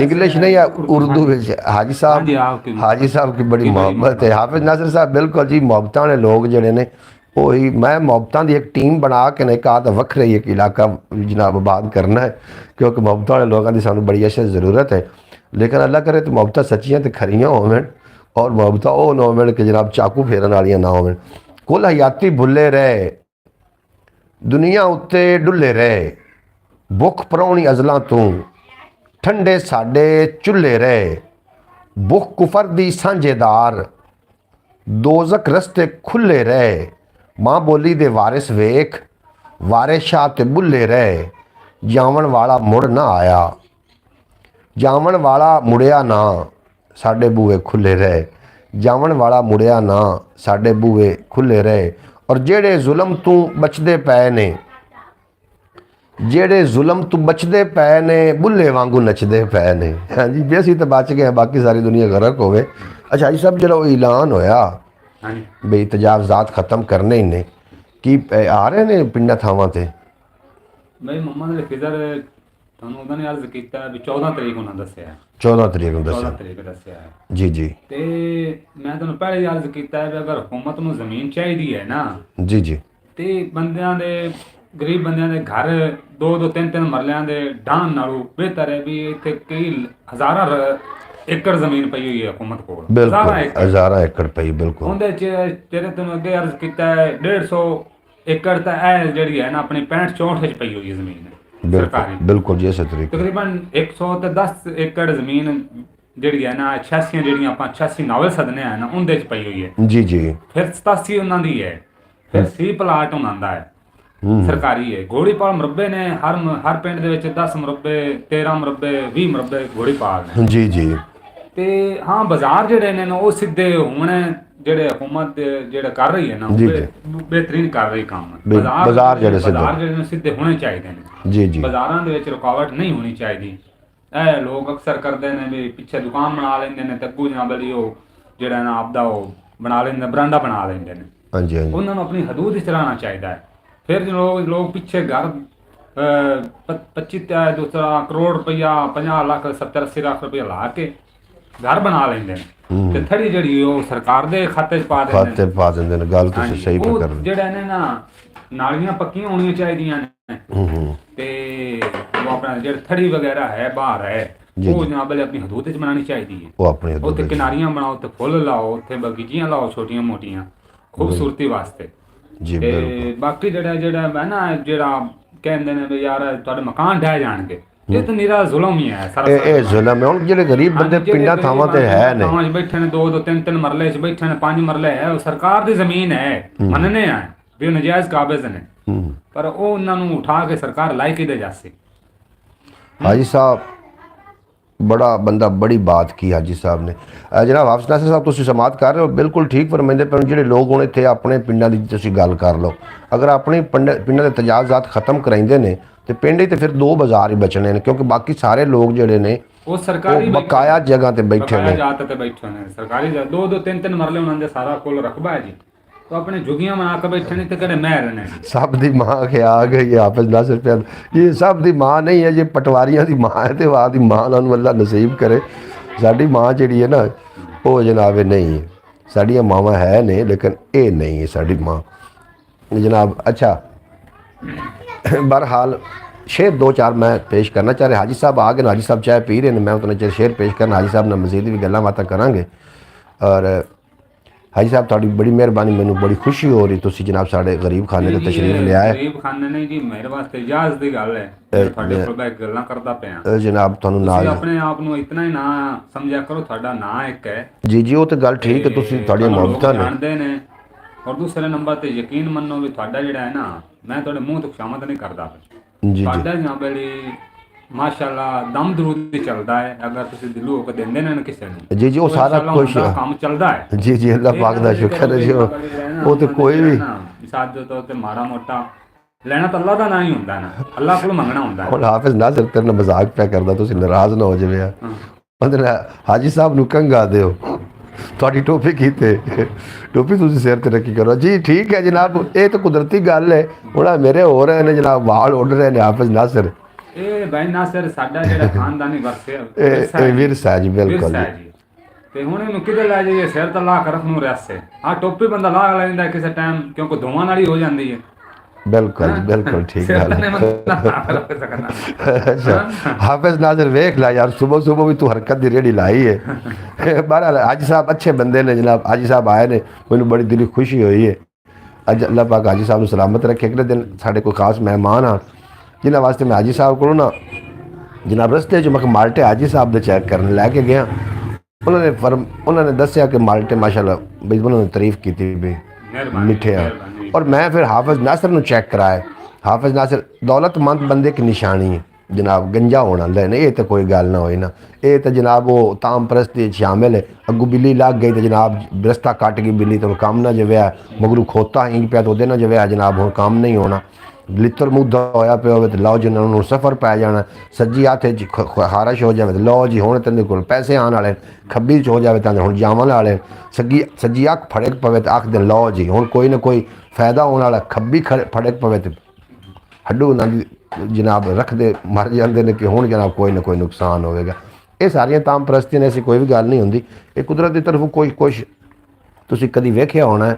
इंग्लिश नहीं है उर्दू में। हाजी साहब की बड़ी मुहब्बत है। हाफिज़ नासिर साहब बिल्कुल जी मुहब्बत वाले लोग जड़े ने वही मैं मुहब्बत की एक टीम बना के नहीं कहा तो वक्र ही एक इलाका जनाब आबाद करना है, क्योंकि मुहब्बत वाले लोगों की सानू बड़ी अशद ज़रूरत है। लेकिन अल्लाह करे तो मुहब्बत सच्चियाँ तो खरियाँ होवन और मुहब्बत वो ना होवन कि जनाब चाकू फेरन वालियां ना होवन। कुल हयाती भुले रहे दुनिया उत्ते डुले रहे, भुख परौनी अजलों तू ठंडे साडे चुल्हे रहे, भुख कुफर दी सांझेदार दोजक रस्ते खुले रहे, माँ बोली दे वारिस वेख वारे शाह ते बुले रहे, जावन वाला मुड़ ना आया जावन वाला मुड़िया ना साडे बूहे खुले रहे, जावन वाला मुड़िया ना साडे बूहे खुले रहे। और जेड़े जुल्म तू बचदे पए ने जेड़े जुल्म तू बचदे पए ने बुले वांगू नचदे पए ने। हाँ जी भी असी तो बच गए, बाकी सारी दुनिया गरक होवे। अच्छा ये सब जो ऐलान होया बई तजावजात ख़त्म करने ही ने, ਕੀ ਆ ਰਹੇ ਨੇ ਪਿੰਡਾਂ ਥਾਵਾਂ ਤੇ? ਬਈ ਮੰਮਾ ਨੇ ਫਿਜ਼ਰ ਤੁਹਾਨੂੰ ਉਹਨਾਂ ਨੇ ਅਰਜ਼ ਕੀਤਾ ਵੀ 14 ਤਰੀਕ ਉਹਨਾਂ ਦੱਸਿਆ 14 ਤਰੀਕ ਨੂੰ 14 ਦੱਸਿਆ। ਤਰੀਕ ਦੱਸਿਆ ਹੈ। ਜੀ ਜੀ ਤੇ ਮੈਂ ਤੁਹਾਨੂੰ ਪਹਿਲੇ ਹੀ ਅਰਜ਼ ਕੀਤਾ ਹੈ ਵੀ ਅਗਰ ਹੁਕੂਮਤ ਨੂੰ ਜ਼ਮੀਨ ਚਾਹੀਦੀ ਹੈ ਨਾ ਜੀ ਜੀ ਤੇ ਬੰਦਿਆਂ ਦੇ ਗਰੀਬ ਬੰਦਿਆਂ ਦੇ ਘਰ 2-2 3-3 ਮਰਲਿਆਂ ਦੇ ਢਾਣ ਨਾਲੋਂ ਬਿਹਤਰ ਹੈ ਵੀ ਇੱਥੇ ਕਈ ਹਜ਼ਾਰਾਂ ਏਕੜ ਜ਼ਮੀਨ ਪਈ ਹੋਈ ਹੈ ਹੁਕੂਮਤ ਕੋਲ। ਬਿਲਕੁਲ ਏਕੜ ਹਜ਼ਾਰਾਂ ਏਕੜ ਪਈ ਬਿਲਕੁਲ। ਉਹਦੇ ਚ ਤੇਰੇ ਤੈਨੂੰ ਅੱਗੇ ਅਰਜ਼ ਕੀਤਾ ਹੈ 150 ਏਕੜ ਤਾਂ ਇਹ ਜਿਹੜੀ ਹੈ ਨਾ ਆਪਣੀ 65-64 ਚ ਪਈ ਹੋਈ ਹੈ ਜ਼ਮੀਨ ਸਰਕਾਰੀ। ਬਿਲਕੁਲ ਜੀ ਇਸੇ ਤਰੀਕੇ ਤਕਰੀਬਨ 110 ਏਕੜ ਜ਼ਮੀਨ ਜਿਹੜੀ ਹੈ ਨਾ 86 ਜਿਹੜੀਆਂ ਆਪਾਂ 86 ਨਾਵਲ ਸਦਨੇ ਆ ਨਾ ਉਹਦੇ ਚ ਪਈ ਹੋਈ ਹੈ। ਜੀ ਜੀ ਫਿਰ 87 ਉਹਨਾਂ ਦੀ ਹੈ। ਫਿਰ ਸੀ ਪਲਾਟ ਉਹਨਾਂ ਦਾ ਹੈ ਸਰਕਾਰੀ ਹੈ। ਘੋੜੀਪਾਲ ਮਰਬੇ ਨੇ ਹਰ ਪਿੰਡ ਦੇ ਵਿੱਚ 10 ਮਰਬੇ 13 ਮਰਬੇ 20 ਮਰਬੇ ਘੋੜੀਪਾਲ ਨੇ। ਜੀ ਜੀ ਤੇ ਹਾਂ ਬਾਜ਼ਾਰ ਜਿਹੜੇ ਨੇ ਉਹ ਸਿੱਧੇ ਹੁਣ ਜਿਹੜੇ ਹਕੂਮਤ ਜਿਹੜੇ ਕਰ ਰਹੀ ਹੈ ਨਾ ਬਿਹਤਰੀਨ ਕਰ ਰਹੀ ਕੰਮ। ਬਾਜ਼ਾਰ ਜਿਹੜੇ ਨੇ ਸਿੱਧੇ ਹੋਣੇ ਚਾਹੀਦੇ ਨੇ। ਜੀ ਜੀ ਬਾਜ਼ਾਰਾਂ ਦੇ ਵਿੱਚ ਰੁਕਾਵਟ ਨਹੀਂ ਹੋਣੀ ਚਾਹੀਦੀ। ਇਹ ਲੋਕ ਅਕਸਰ ਕਰਦੇ ਨੇ ਵੀ ਪਿੱਛੇ ਦੁਕਾਨ ਬਣਾ ਲੈਂਦੇ ਨੇ ਤੇ ਅੱਗੂ ਜਾਂ ਬਲੀ ਉਹ ਜਿਹੜਾ ਨਾ ਆਪਦਾ ਉਹ ਬਣਾ ਲੈਂਦੇ ਬਰਾਂਡਾ ਬਣਾ ਲੈਂਦੇ ਨੇ। ਹਾਂਜੀ ਹਾਂਜੀ ਉਹਨਾਂ ਨੂੰ ਆਪਣੀ ਹਦੂਦ ਵਿੱਚ ਚਲਾਉਣਾ ਚਾਹੀਦਾ ਹੈ। ਫਿਰ ਲੋਕ ਪਿੱਛੇ ਘਰ 25 ਕਰੋੜ ਰੁਪਇਆ 50 ਲੱਖ 70-80 ਲੱਖ ਰੁਪਇਆ ਲਾ ਕੇ ਘਰ ਬਣਾ ਲੈਂਦੇ ਨੇ ਤੇ ਥੜੀ ਜਿਹੜੀ ਉਹ ਸਰਕਾਰ ਦੇ ਖਾਤੇ 'ਚ ਪਾ ਦਿੰਦੇ ਨੇ। ਗੱਲ ਤੁਸੀਂ ਸਹੀ ਕਰ ਰਹੇ ਹੋ। ਜਿਹੜਾ ਨੇ ਨਾ ਨਾਲੀਆਂ ਪੱਕੀਆਂ ਹੋਣੀਆਂ ਚਾਹੀਦੀਆਂ ਨੇ ਤੇ ਉਹ ਆਪਣਾ ਜਿਹੜਾ ਥੜੀ ਵਗੈਰਾ ਹੈ ਬਾਹਰ ਹੈ ਉਹ ਜਨਾਬ ਆਪਣੀ ਹਦੂਦ 'ਚ ਬਣਾਉਣੀ ਚਾਹੀਦੀ ਹੈ। ਉਹ ਆਪਣੀ ਹਦੂਦ ਉੱਥੇ ਕਿਨਾਰੀਆਂ ਬਣਾਓ, ਉੱਥੇ ਫੁੱਲ ਲਾਓ, ਉੱਥੇ ਬਗੀਚੀਆਂ ਲਾਓ ਛੋਟੀਆਂ ਮੋਟੀਆਂ ਖੂਬਸੂਰਤੀ ਵਾਸਤੇ। ਜੀ ਤੇ ਬਾਕੀ ਜਿਹੜਾ ਮੈਂ ਨਾ ਜਿਹੜਾ ਕਹਿੰਦੇ ਨੇ ਵੀ ਯਾਰ ਤੁਹਾਡੇ ਮਕਾਨ ਢਹਿ ਜਾਣਗੇ ਇਹ ਤਾਂ ਨਿਰਾ ਜ਼ੁਲਮ ਹੀ ਹੈ ਸਾਰਾ। ਇਹ ਜ਼ੁਲਮ ਹੈ। ਹੁਣ ਜਿਹੜੇ ਗਰੀਬ ਬੰਦੇ ਪਿੰਡਾਂ ਥਾਵਾਂ ਤੇ ਹੈ ਨੇ ਥਾਵਾਂ 'ਚ ਬੈਠੇ ਨੇ 2-2 3-3 ਮਰਲੇ 'ਚ ਬੈਠੇ ਨੇ 5 ਮਰਲੇ ਹੈ ਉਹ ਸਰਕਾਰ ਦੀ ਜ਼ਮੀਨ ਹੈ ਮੰਨਨੇ ਆ ਵੀ ਉਹ ਨਜਾਇਜ਼ ਕਾਬਜ਼ ਨੇ ਪਰ ਉਹ ਉਹਨਾਂ ਨੂੰ ਉਠਾ ਕੇ ਸਰਕਾਰ ਲਾਇਕ ਹੀ ਦੇ ਜਾਸੇ। ਹਾਜੀ ਸਾਹਿਬ ਬੜਾ ਬੰਦਾ ਬੜੀ ਬਾਤ ਕੀ ਹਾਜੀ ਸਾਹਿਬ ਨੇ। ਜਨਾਬ ਹਾਫਿਜ਼ ਨਾਸਰ ਸਾਹਿਬ ਤੁਸੀਂ ਸਮਾਤ ਕਰ ਰਹੇ ਹੋ ਬਿਲਕੁਲ ਠੀਕ ਫਰਮਾਉਂਦੇ ਪਰ ਜਿਹੜੇ ਲੋਕ ਹੁਣ ਇੱਥੇ ਆਪਣੇ ਪਿੰਡਾਂ ਦੀ ਤੁਸੀਂ ਗੱਲ ਕਰ ਲਓ ਅਗਰ ਆਪਣੇ ਪਿੰਡਾਂ ਦੇ ਤਜਾਵਜ਼ਾਤ ਖਤਮ ਕਰਾਈਂਦੇ ਨੇ ਤੇ ਪਿੰਡ ਹੀ ਤੇ ਫਿਰ 2 ਬਾਜ਼ਾਰ ਹੀ ਬਚਣੇ ਨੇ ਕਿਉਂਕਿ ਬਾਕੀ ਸਾਰੇ ਲੋਕ ਜਿਹੜੇ ਨੇ ਉਹ ਸਰਕਾਰੀ ਬਕਾਇਆ ਜਗ੍ਹਾ ਤੇ ਬੈਠੇ ਨੇ ਸਰਕਾਰੀ 2-2 3-3 ਮਰਲੇ ਉਹਨਾਂ ਦੇ ਸਾਰਾ ਕੁੱਲ ਰਕਬਾ ਹੈ ਜੀ तो अपने झुगियां बना के बैठे नहीं तो कड़े महल ने सब दी मां के आ गई हाफिज नासिर पे ये सब दी मां नहीं है ये पटवारियां दी मां है तो वह दी मां उन्होंने अल्लाह नसीब करे साड़ी मां जी है ना वो जनाब नहीं है साड़ियाँ मावां है ने लेकिन ये नहीं है साड़ी मां जनाब। अच्छा बहरहाल शेर 2-4 मैं पेश करना चाह रहा हाजी साहब आ गए हाजी साहब चाय पी रहे हैं मैं उतना चेर शेर पेश करना हाजी साहब ने मजीद भी गल्लां बातां करांगे और हाजी साहब थोड़ी बड़ी मेहरबानी मैनू बड़ी खुशी हो रही तुसी जनाब साढ़े गरीब खाने के तशरीफ ले आए। गरीब खाने नहीं जी मेरे वास्ते इजाज़त दी गल है ਤੁਹਾਡੇ ਕੋਲ ਬੈ ਗੱਲਾਂ ਕਰਦਾ ਪਿਆ जनाब ਤੁਹਾਨੂੰ ਨਾਲ ਆਪਣੇ ਆਪ ਨੂੰ ਇਤਨਾ ਹੀ ਨਾ ਸਮਝਿਆ ਕਰੋ ਤੁਹਾਡਾ ਨਾਂ ਇੱਕ ਹੈ ਜੀ ਜੀ ਉਹ ਤੇ ਗੱਲ ਠੀਕ ਹੈ ਤੁਸੀਂ ਤੁਹਾਡੀਆਂ ਮੁਹੱਬਤਾਂ ਨੇ ਜਾਣਦੇ ਨੇ ਔਰ ਦੂਸਰੇ ਨੰਬਰ ਤੇ ਯਕੀਨ ਮੰਨੋ ਵੀ ਤੁਹਾਡਾ ਜਿਹੜਾ ਹੈ ਨਾ ਮੈਂ ਤੁਹਾਡੇ ਮੂੰਹ ਤੋਂ ਖੁਸ਼ਾਮਦ ਨਹੀਂ ਕਰਦਾ ਜੀ ਤੁਹਾਡਾ ਜਾਂ ਬੜੀ माशाअल्लाह दम दरूद चलता है अगर तुसी दिलों को देंदे ने किसी ने जी जी वो सारा कुछ काम चलता है जी जी अल्लाह पाक दा शुक्र है जी वो तो कोई भी साथ जो तो माड़ा मोटा लेना तो अल्लाह दा ना ही हुंदा ना अल्लाह कोल मंगना हुंदा है। हुण हाफिज नासिर तेरे मजाक पे करदा तुसी नाराज ना हो जावे ओंदे हाजी साहब नु कंगा दिओ ਤੁਹਾਡੀ ਟੋਪੀ ਕੀਤੇ ਟੋਪੀ ਤੁਸੀਂ ਸਿਰ ਤੇ ਰੱਖੀ ਕਰੋ ਜੀ ਠੀਕ ਹੈ ਜਨਾਬ ਇਹ ਤਾਂ ਕੁਦਰਤੀ ਗੱਲ ਹੈ ਹੁਣ ਮੇਰੇ ਹੋ ਰਹੇ ਨੇ ਜਨਾਬ ਵਾਲ ਉੱਡ ਰਹੇ ਨੇ ਹਾਫਿਜ਼ ਨਾਸਿਰ ਇਹ ਭਾਈ ਨਾਸਿਰ ਸਾਡਾ ਜਿਹੜਾ ਖਾਨਦਾਨੀ ਵਰਸੇ ਇਹ ਵਿਰਸਾ ਜੀ ਬਿਲਕੁਲ ਤੇ ਹੁਣ ਇਹਨੂੰ ਕਿਤੇ ਲੈ ਜਾਈਏ ਸਿਰ ਤੇ ਲਾ ਕੇ ਰੱਖ ਨੂੰ ਰਿਆਸੇ ਆ ਟੋਪੀ ਬੰਦਾ ਲਾ ਲੈਂਦਾ ਕਿਸੇ ਟਾਈਮ ਕਿਉਂਕਿ ਧੂਆਂ ਨਾਲ ਹੀ ਹੋ ਜਾਂਦੀ ਹੈ ਬਿਲਕੁਲ ਬਿਲਕੁਲ ਠੀਕ ਗੱਲ अच्छा हाफिज नासिर वेख ला यार सुबह सुबह भी तू हरकत दी रेडी लाई है बहरहाल हाजी साहब अच्छे बंदे ने जनाब हाजी साहब आए ने मैनू बड़ी दिली खुशी हुई है अज अल्लाह पाक हाजी साहब को सलामत रखे अगले दिन साढ़े कोई खास मेहमान आ जिन्होंने वास्ते मैं हाजी साहब को ना जनाब रस्ते च मैं माल्टे हाजी साहब दे चेक करने लैके गया उन्होंने दसिया कि माल्टे माशाल्लाह बई उन्होंने तारीफ की थी भी मिठे हैं और मैं फिर हाफिज नासिर नू चेक कराया हाफिज नासिर दौलतमंद बंदे की निशानी है जनाब गंजा होना लेने ये तो कोई गल ना होई ना ये तो जनाब वो ताम परस्ती शामिल है अगू बिल्ली लग गई तो जनाब रस्ता कट गई बिल्ली तो काम ना जव्या मगरू खोता हिंग पिया तो ना जव्या जनाब हुण काम नहीं होना ਲਿੱਤਰ ਮੁੱਦਾ ਹੋਇਆ ਪਿਆ ਹੋਵੇ ਤੇ ਲਓ ਜੀ ਉਹਨਾਂ ਨੂੰ ਸਫਰ ਪੈ ਜਾਣਾ, ਸੱਜੀ ਹੱਥ 'ਚ ਖਾਰਸ਼ ਹੋ ਜਾਵੇ ਤੇ ਲਓ ਜੀ ਹੁਣ ਤੇਰੇ ਕੋਲ ਪੈਸੇ ਆਉਣ ਵਾਲੇ, ਖੱਬੀ 'ਚ ਹੋ ਜਾਵੇ ਤਾਂ ਹੁਣ ਜਾਵਣ ਵਾਲੇ, ਸੱਜੀ ਅੱਖ ਫੜਕ ਪਵੇ ਤੇ ਅੱਖ ਦੇ ਲਓ ਜੀ ਹੁਣ ਕੋਈ ਨਾ ਕੋਈ ਫਾਇਦਾ ਹੋਣ ਵਾਲਾ, ਖੱਬੀ ਫੜਕ ਪਵੇ ਤੇ ਹੱਡੂ ਉਹਨਾਂ ਦੀ ਜਨਾਬ ਰੱਖਦੇ ਮਰ ਜਾਂਦੇ ਨੇ ਕਿ ਹੁਣ ਜਨਾਬ ਕੋਈ ਨਾ ਕੋਈ ਨੁਕਸਾਨ ਹੋਵੇਗਾ। ਇਹ ਸਾਰੀਆਂ ਤਾਮ ਪ੍ਰਸਤੀਆਂ ਨੇ, ਐਸੀ ਕੋਈ ਵੀ ਗੱਲ ਨਹੀਂ ਹੁੰਦੀ, ਇਹ ਕੁਦਰਤ ਦੀ ਤਰਫੋਂ ਕੁਛ ਤੁਸੀਂ ਕਦੀ ਵੇਖਿਆ ਹੋਣਾ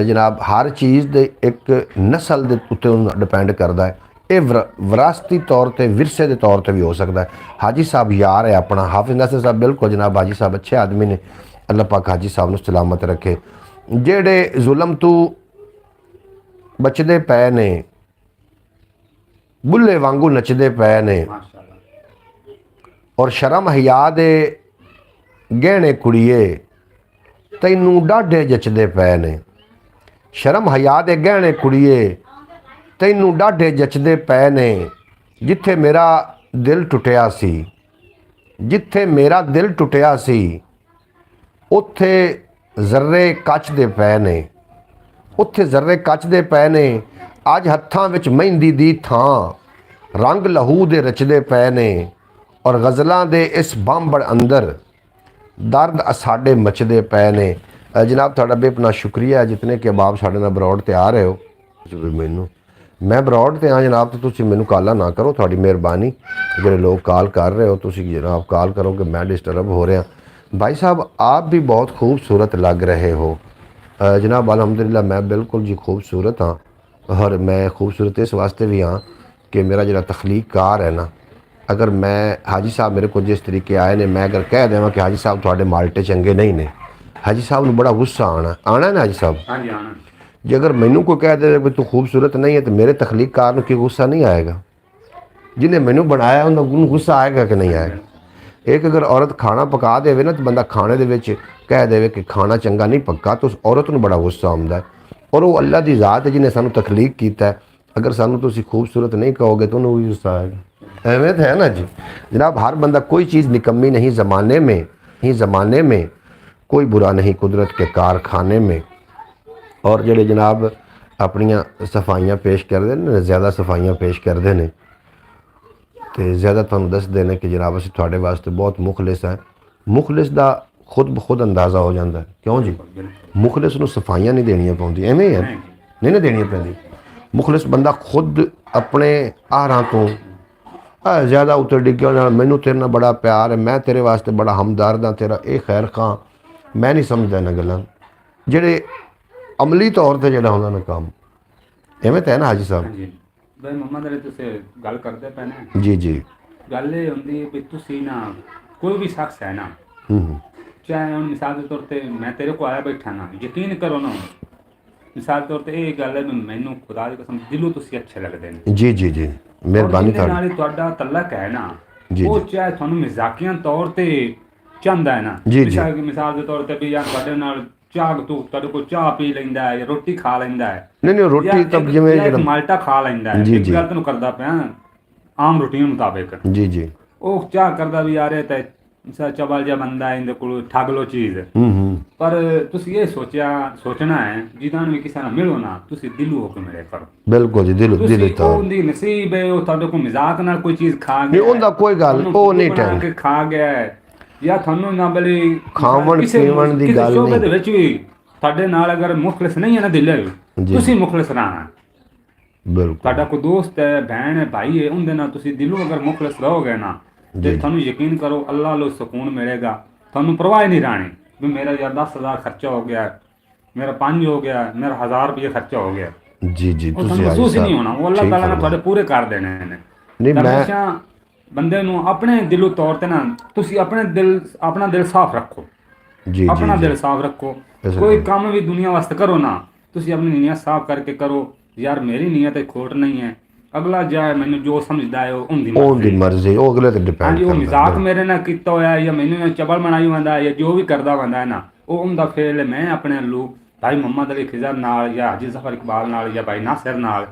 ਜਨਾਬ, ਹਰ ਚੀਜ਼ ਦੇ ਇੱਕ ਨਸਲ ਦੇ ਉੱਤੇ ਡਿਪੈਂਡ ਕਰਦਾ ਹੈ। ਇਹ ਵਿਰਾਸਤੀ ਤੌਰ ਤੇ ਵਿਰਸੇ ਦੇ ਤੌਰ ਤੇ ਵੀ ਹੋ ਸਕਦਾ ਹੈ। ਹਾਜੀ ਸਾਹਿਬ ਯਾਰ ਹੈ ਆਪਣਾ, ਹਾਫਿਜ਼ ਨਾਸਿਰ ਸਾਹਿਬ ਬਿਲਕੁਲ ਜਨਾਬ, ਹਾਜੀ ਸਾਹਿਬ ਅੱਛੇ ਆਦਮੀ ਨੇ, ਅੱਲਾਹ ਪਾਕ ਹਾਜੀ ਸਾਹਿਬ ਨੂੰ ਸਲਾਮਤ ਰੱਖੇ। ਜਿਹੜੇ ਜ਼ੁਲਮ ਤੋਂ ਬਚਦੇ ਪਏ ਨੇ, ਬੁੱਲੇ ਵਾਂਗੂ ਨੱਚਦੇ ਪਏ ਨੇ, ਔਰ ਸ਼ਰਮ ਹਿਆ ਦੇ ਗਹਿਣੇ ਕੁੜੀਏ ਤੈਨੂੰ ਡਾਢੇ ਜੱਚਦੇ ਪਏ ਨੇ, ਸ਼ਰਮ ਹਿਆ ਦੇ ਗਹਿਣੇ ਕੁੜੀਏ ਤੈਨੂੰ ਡਾਢੇ ਜੱਚਦੇ ਪਏ ਨੇ, ਜਿੱਥੇ ਮੇਰਾ ਦਿਲ ਟੁੱਟਿਆ ਸੀ, ਜਿੱਥੇ ਮੇਰਾ ਦਿਲ ਟੁੱਟਿਆ ਸੀ ਉੱਥੇ ਜ਼ਰਰੇ ਕੱਚ ਦੇ ਪਏ ਨੇ, ਉੱਥੇ ਜ਼ਰਰੇ ਕੱਚ ਦੇ ਪਏ ਨੇ। ਅੱਜ ਹੱਥਾਂ ਵਿੱਚ ਮਹਿੰਦੀ ਦੀ ਥਾਂ ਰੰਗ ਲਹੂ ਦੇ ਰਚਦੇ ਪਏ ਨੇ, ਔਰ ਗਜ਼ਲਾਂ ਦੇ ਇਸ ਬਾਂਬੜ ਅੰਦਰ ਦਰਦ ਸਾਡੇ ਮਚਦੇ ਪਏ ਨੇ। ਜਨਾਬ ਤੁਹਾਡਾ ਬੇਪਨਾਹ ਸ਼ੁਕਰੀਆ ਜਿਤਨੇ ਕਿ ਬਾਪ ਸਾਡੇ ਨਾਲ ਬਰੋਡ ਤੇ ਆ ਰਹੇ ਹੋ। ਮੈਨੂੰ ਮੈਂ ਬਰੋਡ ਤੇ ਆ ਜਨਾਬ, ਤੇ ਤੁਸੀਂ ਮੈਨੂੰ ਕਾਲਾਂ ਨਾ ਕਰੋ, ਤੁਹਾਡੀ ਮਿਹਰਬਾਨੀ। ਜਿਹੜੇ ਲੋग ਕਾਲ ਕਰ ਰਹੇ ਹੋ ਤੁਸੀਂ जनाब काल करो कि मैं डिस्टर्ब हो रहा। भाई साहब आप भी बहुत खूबसूरत लग रहे हो जनाब, अलहमदिल्ला मैं बिल्कुल जी खूबसूरत हाँ, और मैं खूबसूरत इस वास्ते भी हाँ कि मेरा जो तख्लीकार है ना, अगर मैं हाजी साहब मेरे को जिस तरीके आए ने, मैं अगर कह देव कि हाजी साहब थोड़े माल्टे चंगे नहीं ने, हाजी साहब को बड़ा गुस्सा आना है ना हाजी साहब। हाँ जी आना। जे अगर मैनू कोई कह दे भी तू खूबसूरत नहीं है तो मेरे तख्लीकार को गुस्सा नहीं आएगा? जिन्हें मैनू बनाया उन्हें गुस्सा आएगा कि नहीं आएगा? एक अगर औरत खाना पका दे ना तो बंदा खाने दे विच कह दे कि खाना चंगा नहीं पक्का, तो उस औरत को बड़ा गुस्सा आता है। और वो अल्लाह की ज़ात है जिन्हें सानू तखलीक किया है, अगर सानू तुसी खूबसूरत नहीं कहोगे तो उन्हें भी गुस्सा आएगा। एवं तो है ना जी जनाब, हर बंदा कोई चीज़ निकम्मी नहीं ज़माने में कोई बुरा नहीं कुदरत के कारखाने में। और जेडे जनाब अपनियां सफाइयां पेश करते हैं, ज़्यादा सफाइयां पेश करते हैं तो ज़्यादा तुहानू दसदे ने कि जनाब असीं तुहाडे वास्ते बहुत मुखलिस है। मुखलिस का खुद ब खुद अंदाज़ा हो जाता है, क्यों जी? मुखलिस नूं सफाइयां नहीं देनियां पौंदी, एवें ही है नहीं ना देनियां पैंदी। मुखलिस बंदा खुद अपने आहारां तो ज़्यादा उत्ते डिग्गे मैनू तेरे नाल बड़ा प्यार है, मैं तेरे वास्ते बड़ा हमदर्द हाँ, तेरा ये खैर खां, मैं नहीं समझदा इन्हां गल्लां जेडे अमली तौर पर जोड़ा होंदा ना काम। एवें तो है ना हाजी साहब? भाई मम्मा तेरे तुसे गल करते पे ने जी जी गल ये होंदी है भी तुसी ना कोई भी शख्स है ना, चाहे हम मिसाल के तौर पे मैं तेरे को आया बैठा ना, यकीन करो ना मिसाल के तौर पे ये गल है भी मैनू खुदा दी कसम दिलों तुसी अच्छे लगदे ने। जी जी जी मेहरबानी जिहदे नाल तुहाडा तल्लक है ना, जी, वो जी। चाहे तुहानू मजाकिया तौर ते चाहंदा है ना, जी, जी। मिसाल के तौर ते भी यार तुहाडे नाल चाह तू तुहाडे को चाह पी लैंदा है या रोटी खा लैंदा है, नहीं रोटी तब जिवें एक माल्टा खा लैंदा है, जी, एक जी। गल तैनूं करदा पिया आम रूटीन मुताबिक, जी जी ਉਹ ਚਾਹ ਕਰਦਾ ਵੀ ਯਾਰ ਇਹ ਤਾਂ ਚਬਲ ਜਿਹਾ ਬੰਦਾ ਹੈ, ਇਹਦੇ ਕੋਲ ਠੱਗ ਲੋ ਚੀਜ਼। ਪਰ ਤੁਸੀਂ ਇਹ ਸੋਚਣਾ ਹੈ ਜਿੱਦਾਂ ਵੀ ਕਿਸੇ ਨਾਲ ਮਿਲੋ ਨਾ, ਤੁਸੀਂ ਦਿਲੋਂ ਹੋ ਕੇ ਮਿਲੇ ਕਰੋ। ਬਿਲਕੁਲ ਜੀ ਦਿਲ ਤਾਂ ਉਹਦੀ ਨਸੀਬ ਹੈ, ਉਹ ਤੁਹਾਡੇ ਕੋਲ ਮਜ਼ਾਕ ਨਾਲ ਕੋਈ ਚੀਜ਼ ਖਾ ਗਿਆ ਨਹੀਂ, ਉਹਦਾ ਕੋਈ ਗੱਲ ਉਹ ਨਹੀਂ ਬਣਾ ਕੇ ਖਾ ਗਿਆ ਜਾਂ ਤੁਹਾਨੂੰ ਨਾ ਬਲੀ ਖਾਵਣ ਪੀਵਣ ਦੀ ਗੱਲ ਸ਼ੋਬੇ ਨਹੀਂ। ਦੇ ਵਿੱਚ ਵੀ ਤੁਹਾਡੇ ਨਾਲ ਅਗਰ ਮੁਖਲਿਸ ਨਹੀਂ ਹੈ ਨਾ ਦਿਲ ਤੁਸੀਂ ਮੁਖਲਿਸ ਰਹਿਣਾ। ਬਿਲਕੁਲ ਤੁਹਾਡਾ ਕੋਈ ਦੋਸਤ ਹੈ, ਭੈਣ ਹੈ, ਭਾਈ ਹੈ, ਉਹਦੇ ਨਾਲ ਤੁਸੀਂ ਦਿਲੋਂ ਅਗਰ ਮੁਖਲਿਸ ਰਹੋਗੇ ਨਾ ਤੇ ਤੁਹਾਨੂੰ ਯਕੀਨ ਕਰੋ ਅੱਲਾਹ ਨੂੰ ਸਕੂਨ ਮਿਲੇਗਾ। ਤੁਹਾਨੂੰ ਪਰਵਾਹ ਨਹੀਂ ਰਹਿਣੀ ਵੀ ਮੇਰਾ ਯਾਰ 10,000 ਖਰਚਾ ਹੋ ਗਿਆ, ਮੇਰਾ 5 ਹੋ ਗਿਆ, ਮੇਰਾ 1000 ਰੁਪਏ ਖਰਚਾ ਹੋ ਗਿਆ। ਜੀ ਜੀ ਉਹ ਤੁਹਾਨੂੰ ਮਹਿਸੂਸ ਨਹੀਂ ਹੋਣਾ, ਉਹ ਅੱਲਾਹ ਤਾਲਾ ਨੇ ਤੁਹਾਡੇ ਪੂਰੇ ਕਰ ਦੇਣੇ ਨੇ। ਨਹੀਂ ਮੈਂ ਹਮੇਸ਼ਾ ਬੰਦੇ ਨੂੰ ਆਪਣੇ ਦਿਲੋਂ ਤੌਰ ਤੇ ਨਾ ਤੁਸੀਂ ਆਪਣਾ ਦਿਲ ਸਾਫ਼ ਰੱਖੋ। ਜੀ ਆਪਣਾ ਜੀ ਦਿਲ ਸਾਫ਼ ਰੱਖੋ। ਕੋਈ ਕੰਮ ਵੀ ਦੁਨੀਆ ਵਾਸਤੇ ਕਰੋ ਨਾ, ਤੁਸੀਂ ਆਪਣੀ ਨੀਅਤ ਸਾਫ਼ ਕਰਕੇ ਕਰੋ। ਯਾਰ ਮੇਰੀ ਨੀਅਤ ਤੇ ਖੋਟ ਨਹੀਂ ਹੈ, ਅਗਲਾ ਜਾਏ ਮੈਨੂੰ ਜੋ ਸਮਝਦਾ ਹੈ ਉਹ ਉਹਦੀ ਮਰਜ਼ੀ, ਉਹ ਅਗਲੇ ਤੇ ਡਿਪੈਂਡ ਹਾਂਜੀ। ਉਹ ਕਰਦਾ। ਮਜ਼ਾਕ ਮੇਰੇ ਨਾਲ ਕੀਤਾ ਹੋਇਆ ਜਾਂ ਮੈਨੂੰ ਚਬਲ ਬਣਾਈ ਹੁੰਦਾ ਜਾਂ ਜੋ ਵੀ ਕਰਦਾ ਹੁੰਦਾ ਹੈ ਨਾ, ਉਹ ਉਹਦਾ ਫੇਲ ਹੈ। ਮੈਂ ਆਪਣੇ ਨੂੰ ਭਾਈ ਮੁਹੰਮਦ ਅਲੀ ਖਿਜ਼ਰ ਨਾਲ ਜਾਂ ਹਾਜੀ ਜ਼ਫਰ ਇਕਬਾਲ ਨਾਲ ਜਾਂ ਭਾਈ ਨਾਸਿਰ ਨਾਲ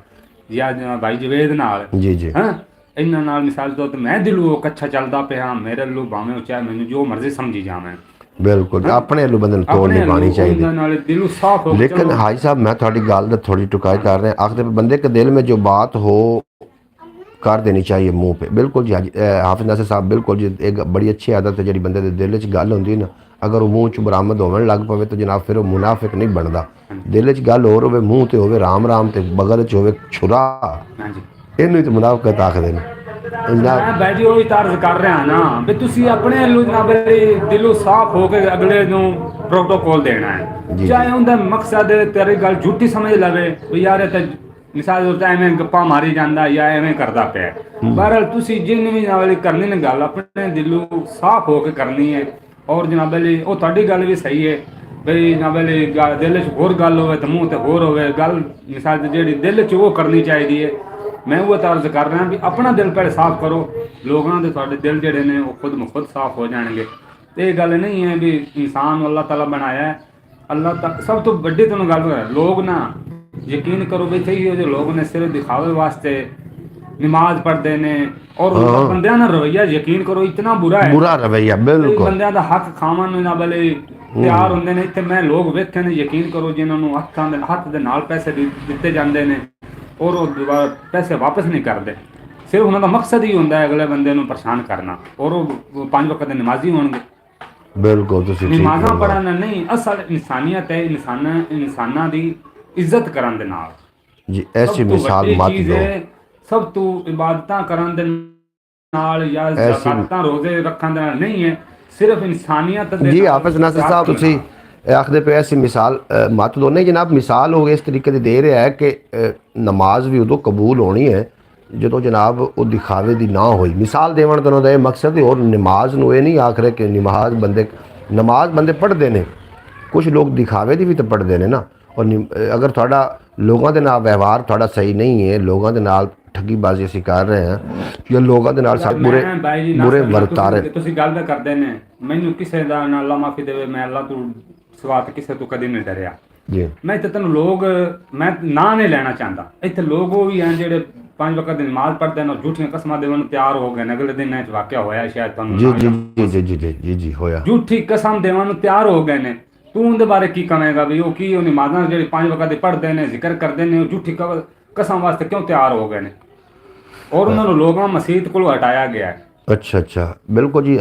ਜਾਂ ਭਾਈ ਜਵੇਦ ਨਾਲ ਜੀ ਜੀ ਹਾਂ ਇਹਨਾਂ ਨਾਲ ਮਿਸਾਲ ਤੌਰ ਤੇ ਮੈਂ ਦਿਲੋਂ ਕੱਛਾ ਚੱਲਦਾ ਪਿਆ, ਮੇਰੇ ਲੂ ਭਾਵੇਂ ਚਾਹੇ ਮੈਨੂੰ ਜੋ ਮਰਜ਼ੀ ਸਮਝੀ ਜਾਵੇਂ, ਬਿਲਕੁਲ ਆਪਣੇ ਵੱਲੋਂ ਬੰਦੇ ਨੂੰ ਤੋੜ ਆਪਣੇ ਨਹੀਂ ਪਾਣੀ ਚਾਹੀਦੀ। ਉਹਨਾਂ ਨਾਲ ਦਿਲੋਂ ਸਾਫ਼ ਹੋ ਕੇ लेकिन ਚਲੋ। हाजी साहब मैं थोड़ी गल दा थोड़ी टुकाई कर रहे हैं आखिर बंदे के दिल में जो बात हो कर देनी चाहिए मुंह पे। बिल्कुल जी हाफिज नासिर साहब बिल्कुल जी एक बड़ी अच्छी आदत है जी बंदे के दिल च गल होंदी ना अगर वो मुंह च बरामद होवन लग पवे तो जनाब फिर वो मुनाफिक नहीं बनता। दिल च गल होर होवे मुंह ते होवे राम राम ते बगल च होवे छुरा ਹਾਂਜੀ इनू तो मुनाफिकत आखदे ने। जनाब ਮੈਂ ਬਾਈ ਜੀ ਉਹੀ ਤਰਜ਼ ਕਰ ਰਿਹਾ ਨਾ ਵੀ ਤੁਸੀਂ ਆਪਣੇ ਵੱਲੋਂ ਜਨਾਬ ਦਿਲੋਂ ਸਾਫ਼ ਹੋ ਕੇ ਅਗਲੇ ਨੂੰ ਪ੍ਰੋਟੋਕੋਲ ਦੇਣਾ ਹੈ। ਜੀ। ਚਾਹੇ ਉਹਦਾ ਮਕਸਦ ਤੇਰੀ ਗੱਲ ਝੂਠੀ ਸਮਝ ਲਵੇ ਵੀ ਯਾਰ ਇਹ ਤਾਂ ਮਿਸਾਲ ਦੇ ਉੱਤੇ ਐਵੇਂ ਗੱਪਾਂ ਮਾਰੀ ਜਾਂਦਾ ਜਾਂ ਐਵੇਂ ਕਰਦਾ ਪਿਆ। ਬਹਰਹਾਲ ਤੁਸੀਂ ਜਿੰਨੀ ਵੀ ਨਾਲ ਕਰਨੀ ਨਾ ਗੱਲ ਆਪਣੇ ਦਿਲੋਂ ਸਾਫ਼ ਹੋ ਕੇ ਕਰਨੀ ਹੈ। ਔਰ ਜਨਾਬ ਲਈ ਉਹ ਤੁਹਾਡੀ ਗੱਲ ਵੀ ਸਹੀ ਹੈ ਬਈ ਜਨਾਬ ਲਈ ਦਿਲ 'ਚ ਹੋਰ ਗੱਲ ਹੋਵੇ ਤਾਂ ਮੂੰਹ ਤੇ ਹੋਰ ਹੋਵੇ ਗੱਲ ਮਿਸਾਲ ਜਿਹੜੀ ਦਿਲ 'ਚ ਉਹ ਕਰਨੀ ਚਾਹੀਦੀ ਹੈ। ਮੈਂ ਉਹ ਤਰਜ਼ ਕਰ ਰਿਹਾ ਵੀ ਆਪਣਾ ਦਿਲ ਪਹਿਲੇ ਸਾਫ਼ ਕਰੋ ਲੋਕਾਂ ਦੇ ਤੁਹਾਡੇ ਦਿਲ ਜਿਹੜੇ ਨੇ ਉਹ ਖੁਦ ਸਾਫ਼ ਹੋ ਜਾਣਗੇ। ਤੇ ਇਹ ਗੱਲ ਨਹੀਂ ਹੈ ਵੀ ਇਨਸਾਨ ਨੂੰ ਅੱਲਾਹ ਤਾਲਾ ਬਣਾਇਆ ਹੈ। ਅੱਲਾਹ ਤਾਂ ਸਭ ਤੋਂ ਵੱਡੀ ਤੁਹਾਨੂੰ ਗੱਲ ਹੈ ਲੋਕ ਨਾ ਯਕੀਨ ਕਰੋ ਵੀ ਸਹੀ ਹੋ ਜੋ ਲੋਕ ਨੇ ਸਿਰਫ ਦਿਖਾਵੇ ਵਾਸਤੇ ਨਮਾਜ਼ ਪੜ੍ਹਦੇ ਨੇ ਔਰ ਬੰਦਿਆਂ ਦਾ ਰਵੱਈਆ ਯਕੀਨ ਕਰੋ ਇਤਨਾ ਬੁਰਾ ਹੈ। बुरा रवैया ਕਈ बिल्कुल ਬੰਦਿਆਂ ਦਾ ਹੱਕ ਖਾਵਣ ਨੂੰ ਨਾ ਬਲੇ ਤਿਆਰ ਹੁੰਦੇ ਨੇ। ਇੱਥੇ ਮੈਂ ਲੋਕ ਵੇਖੇ ਨੇ ਯਕੀਨ ਕਰੋ ਜਿਨ੍ਹਾਂ ਨੂੰ ਹੱਥ ਦੇ ਨਾਲ ਪੈਸੇ ਦਿੱਤੇ ਜਾਂਦੇ ਨੇ ਔਰ ਉਹ ਦੁਬਾਰਾ ਪੈਸੇ ਵਾਪਸ ਨਹੀਂ ਕਰਦੇ। ਸਿਰਫ ਉਹਨਾਂ ਦਾ ਮਕਸਦ ਹੀ ਹੁੰਦਾ ਹੈ ਅਗਲੇ ਬੰਦੇ ਨੂੰ ਪਰੇਸ਼ਾਨ ਕਰਨਾ ਔਰ ਉਹ 5 ਵਕਤ ਦੇ ਨਮਾਜ਼ੀ ਹੋਣਗੇ। बिल्कुल तुसीं ठीक ਨਮਾਜ਼ਾਂ फरमाया। ਪੜ੍ਹਨਾ ਨਹੀਂ ਅਸਲ ਇਨਸਾਨੀਅਤ ਹੈ ਇਨਸਾਨਾਂ ਦੀ ਇੱਜ਼ਤ ਕਰਨ ਦੇ ਨਾਲ। जी ऐसी ਸਭ ਤੋਂ मिसाल ਵੱਡੀ मत ਚੀਜ਼ दो। ਹੈ ਸਭ ਤੋਂ ਇਬਾਦਤਾਂ ਕਰਨ ਦੇ ਨਾਲ ਜਾਂ ਜ਼ਕਾਤਾਂ ਰੋਜ਼ੇ ਰੱਖਣ ਦੇ ਨਾਲ ਨਹੀਂ ਹੈ ਸਿਰਫ ਇਨਸਾਨੀਅਤ ਦੇ जी ਨਾਲ हाफिज नासिर साहब ਸਾਥ ਤੁਸੀਂ ਆਖਦੇ ਪਏ ਐਸੀ ਮਿਸਾਲ ਮਤ ਦੋ ਨਹੀਂ ਜਨਾਬ ਮਿਸਾਲ ਹੋ ਗਈ ਇਸ ਤਰੀਕੇ ਦੀ ਦੇ ਰਿਹਾ ਹੈ ਕਿ ਨਮਾਜ਼ ਵੀ ਉਦੋਂ ਕਬੂਲ ਹੋਣੀ ਹੈ ਜਦੋਂ ਜਨਾਬ ਉਹ ਦਿਖਾਵੇ ਦੀ ਨਾ ਹੋਈ। ਮਿਸਾਲ ਦੇਵਣ ਦਾ ਉਹਦਾ ਇਹ ਮਕਸਦ ਹੈ। ਹੋਰ ਨਮਾਜ਼ ਨੂੰ ਇਹ ਨਹੀਂ ਆਖ ਰਹੇ ਕਿ ਨਮਾਜ਼ ਬੰਦੇ ਪੜ੍ਹਦੇ ਨੇ ਕੁਝ ਲੋਕ ਦਿਖਾਵੇ ਦੀ ਵੀ ਤਾਂ ਪੜ੍ਹਦੇ ਨੇ ਨਾ। ਔਰ ਅਗਰ ਤੁਹਾਡਾ ਲੋਕਾਂ ਦੇ ਨਾਲ ਵਿਵਹਾਰ ਤੁਹਾਡਾ ਸਹੀ ਨਹੀਂ ਹੈ ਲੋਕਾਂ ਦੇ ਨਾਲ ਠੱਗੀਬਾਜ਼ੀ ਅਸੀਂ ਕਰ ਰਹੇ ਹਾਂ ਜਾਂ ਲੋਕਾਂ ਦੇ ਨਾਲ ਸਾਡੇ ਬੁਰੇ ਵਰਤਾਰੇ ਤੁਸੀਂ ਗੱਲ ਤਾਂ ਕਰਦੇ ਨੇ ਮੈਨੂੰ ਕਿਸੇ ਦਾ ਨਾ ਅੱਲਾ ਮਾਫੀ ਦੇਵੇ ਮੈਂ ਅੱਲਾ ਤੋਂ ਸਵਾਤ ਕਿਸੇ ਤੋਂ ਕਦੇ ਨਹੀਂ ਡਰਿਆ ਜੀ। ਮੈਂ ਇੱਥੇ ਤੈਨੂੰ ਲੋਕ ਮੈਂ ਨਾਂ ਨਹੀਂ ਲੈਣਾ ਚਾਹੁੰਦਾ ਇੱਥੇ ਲੋਕ ਉਹ ਵੀ ਹਨ ਜਿਹੜੇ 5 ਵਕਤ ਦੀ ਨਮਾਜ਼ ਪੜ੍ਹਦੇ ਨੇ ਝੂਠੀਆਂ ਕਸਮਾਂ ਦੇਵਣ ਨੂੰ ਤਿਆਰ ਹੋ ਗਏ ਨੇ। ਅਗਲੇ ਦਿਨ ਇਹ ਵਾਕਿਆ ਹੋਇਆ ਸ਼ਾਇਦ ਤੁਹਾਨੂੰ ਜੀ ਜੀ ਜੀ ਜੀ ਜੀ ਜੀ ਜੀ ਹੋਇਆ ਝੂਠੀ ਕਸਮ ਦੇਵਣ ਨੂੰ ਤਿਆਰ ਹੋ ਗਏ ਨੇ। ਤੂੰ ਉਹਦੇ ਬਾਰੇ ਕੀ ਕਹੇਗਾ ਵੀ ਉਹ ਕੀ ਉਹ ਨਮਾਜ਼ਾਂ ਜਿਹੜੇ 5 ਵਕਤ ਦੇ ਪੜ੍ਹਦੇ ਨੇ ਜ਼ਿਕਰ ਕਰਦੇ ਨੇ ਉਹ ਝੂਠੀ ਕਸਮ ਵਾਸਤੇ ਕਿਉਂ ਤਿਆਰ ਹੋ ਗਏ ਨੇ ਔਰ ਉਹਨਾਂ ਨੂੰ ਲੋਕਾਂ ਮਸੀਤ ਕੋਲੋਂ ਹਟਾਇਆ ਗਿਆ ਹੈ। अच्छा बिल्कुल जी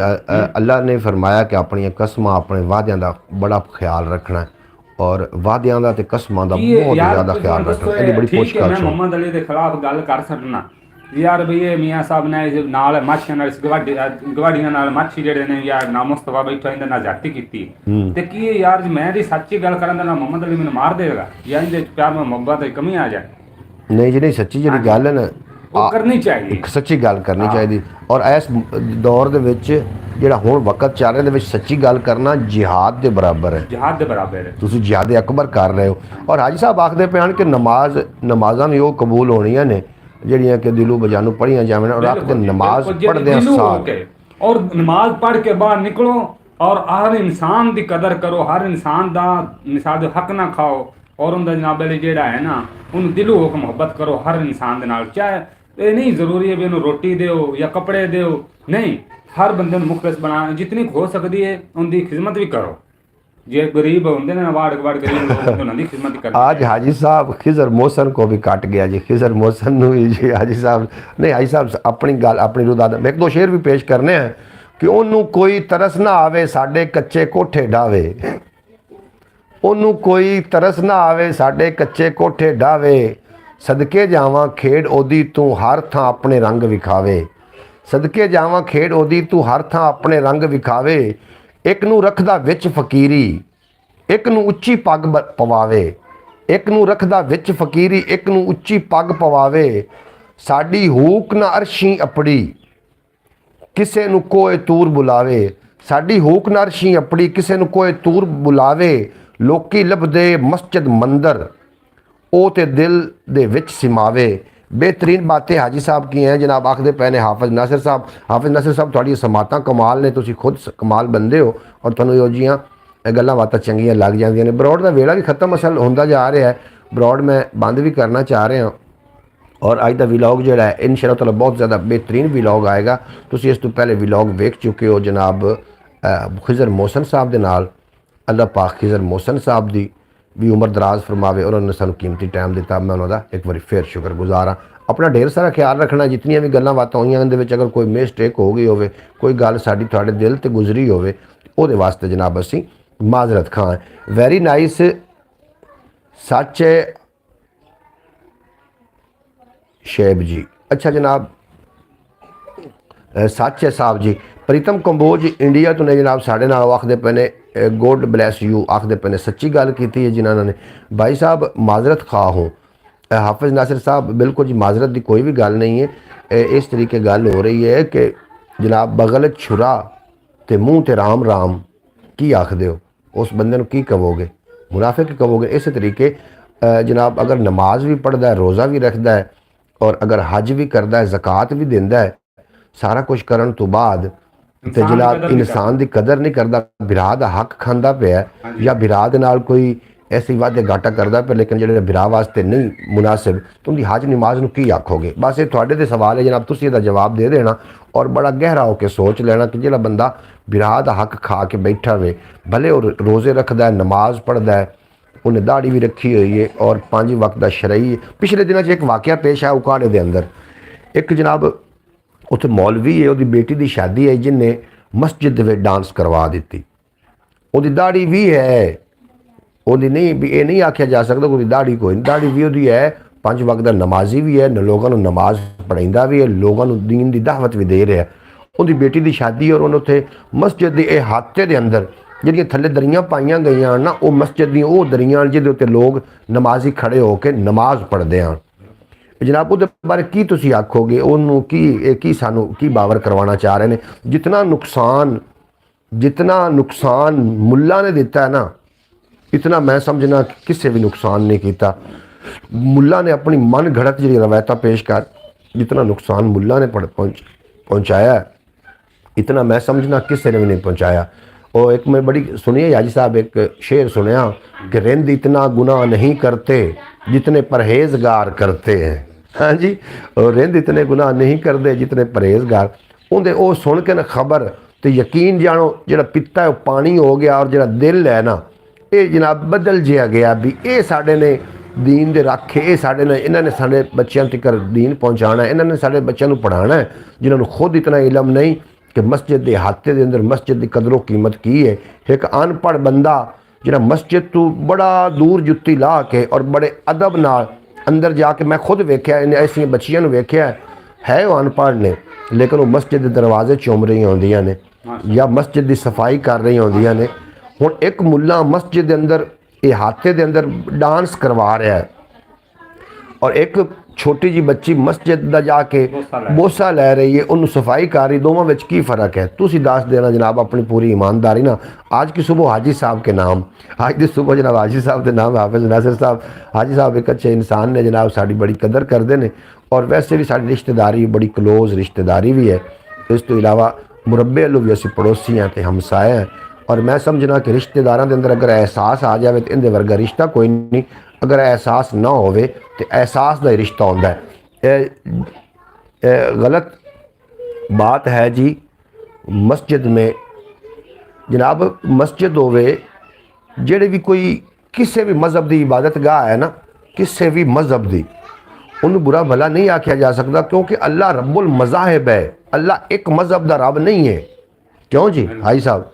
अल्लाह ने फरमाया कि अपनी कस्मां अपने वादियां का बड़ा ख्याल रखना है और वादियां का ते कस्मां का बहुत ज़्यादा ख्याल रखना है। बड़ी ठीक है मैं कोशिश मोहम्मद अली के खिलाफ गल कर सकना यार भई ये मियाँ साहब ने नाल माछियां नाल गवाड़ियां नाल माछी जेडे ने यार ना मुस्तफा बैठा इंदे नाल जाती कीती ते की यार मैं दी सच्ची गल करन दा ना मोहम्मद अली मैनू मार देगा या इंदे प्यार में मोहब्बत दी कमी आ जाए नहीं जी नहीं सच्ची जी गल है ना वो करनी चाहिए एक सच्ची गल करनी चाहिए और इस दौर दे विच ਜਿਹੜਾ ਹੁਣ ਵਕਤ ਚੱਲ ਰਿਹਾ ਦੇ ਵਿੱਚ ਸੱਚੀ ਗੱਲ ਕਰਨਾ ਜਿਹਾਦ ਦੇ ਬਰਾਬਰ ਹੈ। ਜਿਹਾਦ ਦੇ ਬਰਾਬਰ ਹੈ। ਤੁਸੀਂ ਜਿਹਾਦ ਅਕਬਰ ਕਰ ਰਹੇ ਹੋ ਔਰ ਹਾਜੀ ਸਾਹਿਬ ਆਖਦੇ ਪਏ ਕਿ ਨਮਾਜ਼ਾਂ ਵੀ ਉਹ ਕਬੂਲ ਹੋਣੀਆਂ ਨੇ ਜਿਹੜੀਆਂ ਕਿ ਦਿਲੋਂ ਬਜਾਨੋਂ ਪੜ੍ਹੀਆਂ ਜਾਵਣ ਔਰ ਆਖਦੇ ਨਮਾਜ਼ ਪੜ੍ਹਦੇ ਸਾਥ ਔਰ ਨਮਾਜ਼ ਪੜ੍ਹ ਕੇ ਬਾਹਰ ਨਿਕਲੋ ਔਰ ਹਰ ਇਨਸਾਨ ਦੀ ਕਦਰ ਕਰੋ ਹਰ ਇਨਸਾਨ ਦਾ ਮਿਸਾਲ ਦੇ ਹੱਕ ਨਾ ਖਾਓ ਔਰ ਉਹਦਾ ਜਨਾਬ ਅਲੀ ਜਿਹੜਾ ਹੈ ਨਾ ਉਹਨੂੰ ਦਿਲੋਂ ਹੋ ਕੇ ਮੁਹੱਬਤ ਕਰੋ ਹਰ ਇਨਸਾਨ ਦੇ ਨਾਲ। ਚਾਹੇ ਇਹ ਨਹੀਂ ਜ਼ਰੂਰੀ ਹੈ ਵੀ ਉਹਨੂੰ ਰੋਟੀ ਦਿਓ ਜਾਂ ਕੱਪੜੇ ਦਿਓ ਨਹੀਂ हर बंदे मुखलिस बना जितनी हो सकती है उनकी खिदमत भी करो। जे गरीब होंगे ना वाड़ गरीब लोग उन्होंने खिदमत करनी। आज हाजी साहब खिजर मोहसन को भी काट गया जी खिजर मोहसन भी जी हाजी साहब नहीं हाजी साहब अपनी गल अपनी रुदा मैं एक दो शेर भी पेश करने हैं कि ओनू कोई तरस ना आवे साडे कच्चे कोठे डावे ओनू कोई तरस ना आवे साडे कच्चे कोठे डावे सदके जावां खेड ओदी तू हर थां अपने रंग विखावे सदके जावां खेड ओदी तू हर थां अपने रंग विखावे एक नू रखदा विच फकीरी एक नू उच्ची पग पवावे एक नू रखदा विच फकीरी एक नू उच्ची पग पवावे साडी हूक ना अरशी अपड़ी किसे नू कोई तूर बुलावे साडी हूक ना अरशी अपड़ी किसे नू कोई तूर बुलावे लोकी लभदे मस्जिद मंदिर ओ ते दिल दे विच सिमावे। बेहतरीन बातें हाजी साहब की हैं जनाब आखदे पे ने हाफिज नासिर साहब थोड़ी समातां कमाल ने तुसी खुद कमाल बंदे हो और तुहानूं इहो जिहियां गल्लां बातां चंगियां लग जांदियां ने। ब्रॉड दा वेला भी खत्म असल होंदा जा रहा है ब्रॉड मैं बंद भी करना चाह रहा और अज दा विलॉग जिहड़ा है इंशाअल्लाह ताला बहुत ज़्यादा बेहतरीन विलॉग आएगा। तुसी इस तो पहले विलॉग वेख चुके हो जनाब ਖਿਜ਼ਰ ਮੋਹਸਨ ਸਾਹਿਬ ਦੇ ਨਾਲ। ਅੱਲਾਹ ਪਾਕ ਖਿਜ਼ਰ ਮੋਹਸਨ ਸਾਹਿਬ ਦੀ ਵੀ ਉਮਰ ਦਰਾਜ਼ ਫਰਮਾਵੇ, ਉਹਨਾਂ ਨੇ ਸਾਨੂੰ ਕੀਮਤੀ ਟਾਈਮ ਦਿੱਤਾ। ਮੈਂ ਉਹਨਾਂ ਦਾ ਇੱਕ ਵਾਰੀ ਫਿਰ ਸ਼ੁਕਰਗੁਜ਼ਾਰ ਹਾਂ। ਆਪਣਾ ਢੇਰ ਸਾਰਾ ਖਿਆਲ ਰੱਖਣਾ। ਜਿਤਨੀਆਂ ਵੀ ਗੱਲਾਂ ਬਾਤਾਂ ਹੋਈਆਂ ਇਹਦੇ ਵਿੱਚ ਅਗਰ ਕੋਈ ਮਿਸਟੇਕ ਹੋ ਗਈ ਹੋਵੇ, ਕੋਈ ਗੱਲ ਸਾਡੀ ਤੁਹਾਡੇ ਦਿਲ ਤੇ ਗੁਜ਼ਰੀ ਹੋਵੇ, ਉਹਦੇ ਵਾਸਤੇ ਜਨਾਬ ਅਸੀਂ ਮਾਜ਼ਰਤ ਖਾਂ। ਵੈਰੀ ਨਾਈਸ ਸੱਚ ਸ਼ੇਬ ਜੀ। ਅੱਛਾ ਜਨਾਬ, ਸੱਚ ਹੈ ਸਾਹਿਬ ਜੀ। ਪ੍ਰੀਤਮ ਕੰਬੋਜ ਇੰਡੀਆ ਤੋਂ ਨੇ ਜਨਾਬ ਸਾਡੇ ਨਾਲ। ਉਹ ਆਖਦੇ ਪਏ ਨੇ ਗੋਡ ਬਲੈਸ ਯੂ, ਆਖਦੇ ਪਏ ਨੇ ਸੱਚੀ ਗੱਲ ਕੀਤੀ ਹੈ ਜਿਨ੍ਹਾਂ ਨੇ। ਭਾਈ ਸਾਹਿਬ ਮਾਜ਼ਰਤ ਖਾਂ ਹੂੰ। हाफिज़ नासिर साहब बिल्कुल जी माजरत की कोई भी गल नहीं है। इस तरीके गल हो रही है कि जनाब बगल छुरा तो मूँह ते राम राम की आखदे हो, उस बंदे की कहोगे, मुनाफिक कहोगे। इस तरीके जनाब अगर नमाज भी पढ़ता है, रोज़ा भी रखता है और अगर हज भी करता है, ज़कात भी देंदा है, सारा कुछ करन तो बाद ते जनाब इंसान की कदर नहीं करता, बिरा दा हक खांदा पिया या बिरा दे नाल कोई ऐसी वादे घाटा करता पे, लेकिन जो बिरा वास्ते नहीं मुनासिब, तो उनकी हज नमाज की आखोगे। बस ये थोड़े तो सवाल है जनाब, तुम इसका जवाब दे देना और बड़ा गहरा होकर सोच लेना कि जो बंदा बिरा का हक खा के बैठा वे, भले और रोज़े रखता है, नमाज पढ़ता है, उन्हें दाढ़ी भी रखी हुई है और 5 वक्त का शरई है। पिछले दिनों एक वाक़या पेश आया उकाड़े के अंदर। एक जनाब उत्थे मौलवी है, उसकी बेटी की शादी है, जिन्हें मस्जिद में डांस करवा दी। उसकी दाढ़ी भी है, ਉਹਦੀ नहीं भी ये नहीं आख्या जा सकता कोई दाढ़ी कोई नहीं, दाढ़ी भी ਉਹਦੀ है, 5 वक्त का नमाजी भी है, लोगों को नमाज पढ़ाइंदा भी है, लोगों को दीन की दावत भी दे रहा है। ਉਹਦੀ बेटी की शादी और उन्होंने उत्थे मस्जिद के ये हाते के अंदर ਜਿਹੜੀਆਂ ਥੱਲੇ ਦਰੀਆਂ ਪਾਈਆਂ ਗਈਆਂ ਨਾ, ਉਹ ਮਸਜਿਦ ਦੀਆਂ ਉਹ ਦਰੀਆਂ ਜਿਹਦੇ ਉੱਤੇ ਲੋਕ ਨਮਾਜ਼ੀ ਖੜੇ ਹੋ ਕੇ ਨਮਾਜ਼ ਪੜ੍ਹਦੇ ਹਨ। ਜਨਾਬ ਉਹਦੇ ਬਾਰੇ ਕੀ ਤੁਸੀਂ ਆਖੋਗੇ? ਉਹਨੂੰ ਕੀ ਸਾਨੂੰ ਕੀ ਬਾਵਰ ਕਰਵਾਉਣਾ ਚਾਹ ਰਹੇ ਨੇ? जितना नुकसान मुल्ला ने दिता है ना, इतना मैं समझना किसी भी नुकसान नहीं किया। मुल्ला ने अपनी मन घड़त जी रवायत पेश कर, जितना नुकसान मुल्ला ने पहुँचाया इतना मैं समझना किसी ने भी नहीं पहुँचाया। और एक मैं बड़ी सुनिए हाजी साहब एक शेर सुनिया कि रिंद इतना गुनाह नहीं करते जितने परहेजगार करते हैं। हाँ जी, और रिंद इतने गुनाह नहीं करते जितने परहेजगार। उनके वो सुन के ना खबर तो यकीन जानो जो पिता है पानी हो गया और जो दिल है ना ये जनाब बदल जिया गया भी ये साढ़े ने दीन दे राखे, ये साढ़े ने इन्होंने साढ़े बच्चों तक दीन पहुँचाना है, इन्होंने साढ़े बच्चों को पढ़ाना है जिन्होंने खुद इतना इलम नहीं कि मस्जिद के हाथे के अंदर मस्जिद की कदरों कीमत की है। एक अनपढ़ बंदा जिहड़ा मस्जिद तो बड़ा दूर जुत्ती ला के और बड़े अदब नाल अंदर जाके, मैं खुद वेख्या ऐसिया बच्चियां वेख्या है वो अनपढ़ ने, लेकिन वो मस्जिद के दरवाजे चुम रही होंदियां ने या मस्जिद की सफाई कर रही होंदियां ने। हुण एक मुल्ला मस्जिद के अंदर इहाते के अंदर डांस करवा रहा है और एक छोटी जी बच्ची मस्जिद का जाके बोसा लै रही है, उन्होंने सफाई कर रही। दोवां विच की फ़र्क है? तुसीं दस देना जनाब अपनी पूरी ईमानदारी ना। आज की सुबह हाजी साहब के नाम, आज की सुबह जनाब हाजी साहब के नाम हाफिज़ नासिर साहब। हाजी साहब एक अच्छे इंसान ने जनाब, साड़ी बड़ी कदर करते हैं और वैसे भी साड़ी रिश्तेदारी बड़ी क्लोज रिश्तेदारी भी है। इस तो इलावा मुरब्बे वालों भी असीं पड़ोसी हैं तो हमसाए हैं और मैं समझना कि रिश्तेदारों के अंदर अगर एहसास आ जाए तो इनके वर्गा रिश्ता कोई नहीं। अगर एहसास ना होवे तो एहसास का ही रिश्ता होता है। गलत बात है जी। मस्जिद में जनाब मस्जिद होवे जेड़े भी कोई किसी भी मज़हब की इबादत गाह है ना, किसी भी मज़हब की, उन्हें बुरा भला नहीं आख्या जा सकता क्योंकि अल्लाह रब्बुल मज़ाहिब है। अल्लाह एक मज़हब का रब नहीं है। क्यों जी भाई साहब?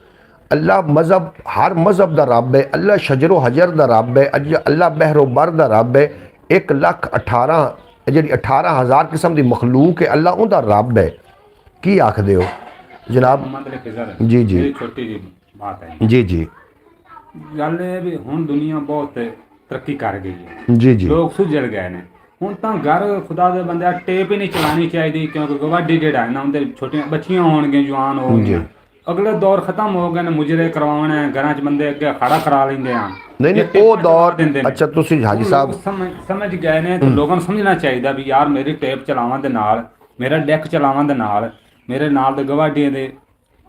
अल्लाह मज़हब हर मज़हब का रब है। अल्लाह शजरो हजर का रब है। अल्लाह बहरो बर का रब है। 1,18,000 जी 18,000 किस्म की मखलूक है, अल्लाह उनका रब है। की आखदे हो जनाब? जी जी छोटी जी बात है जी जी। गल है भी हुण दुनिया बहुत तरक्की कर गई है जी जी, लोग सुझड़ गए ने। हुण तां घर खुदा दे बंदे टेप ही नहीं चलानी चाहिए क्योंकि गवाडी जेड़ा है ना उनके छोटियां बच्चियां होणगियां जवान हो गईयां। अगले दौर खत्म हो गए ने, मुजरे करवाने घरां च बंदे अगे खड़ा करा लेंदे हैं। नहीं वो दौर अच्छा तुसी हाजी साहब समझ गए ने तो लोगों को समझना चाहिए भी यार मेरी टेप चलावन दे नाल, मेरा डेक चलावन दे नाल, मेरे नाल दे गवाडियां दे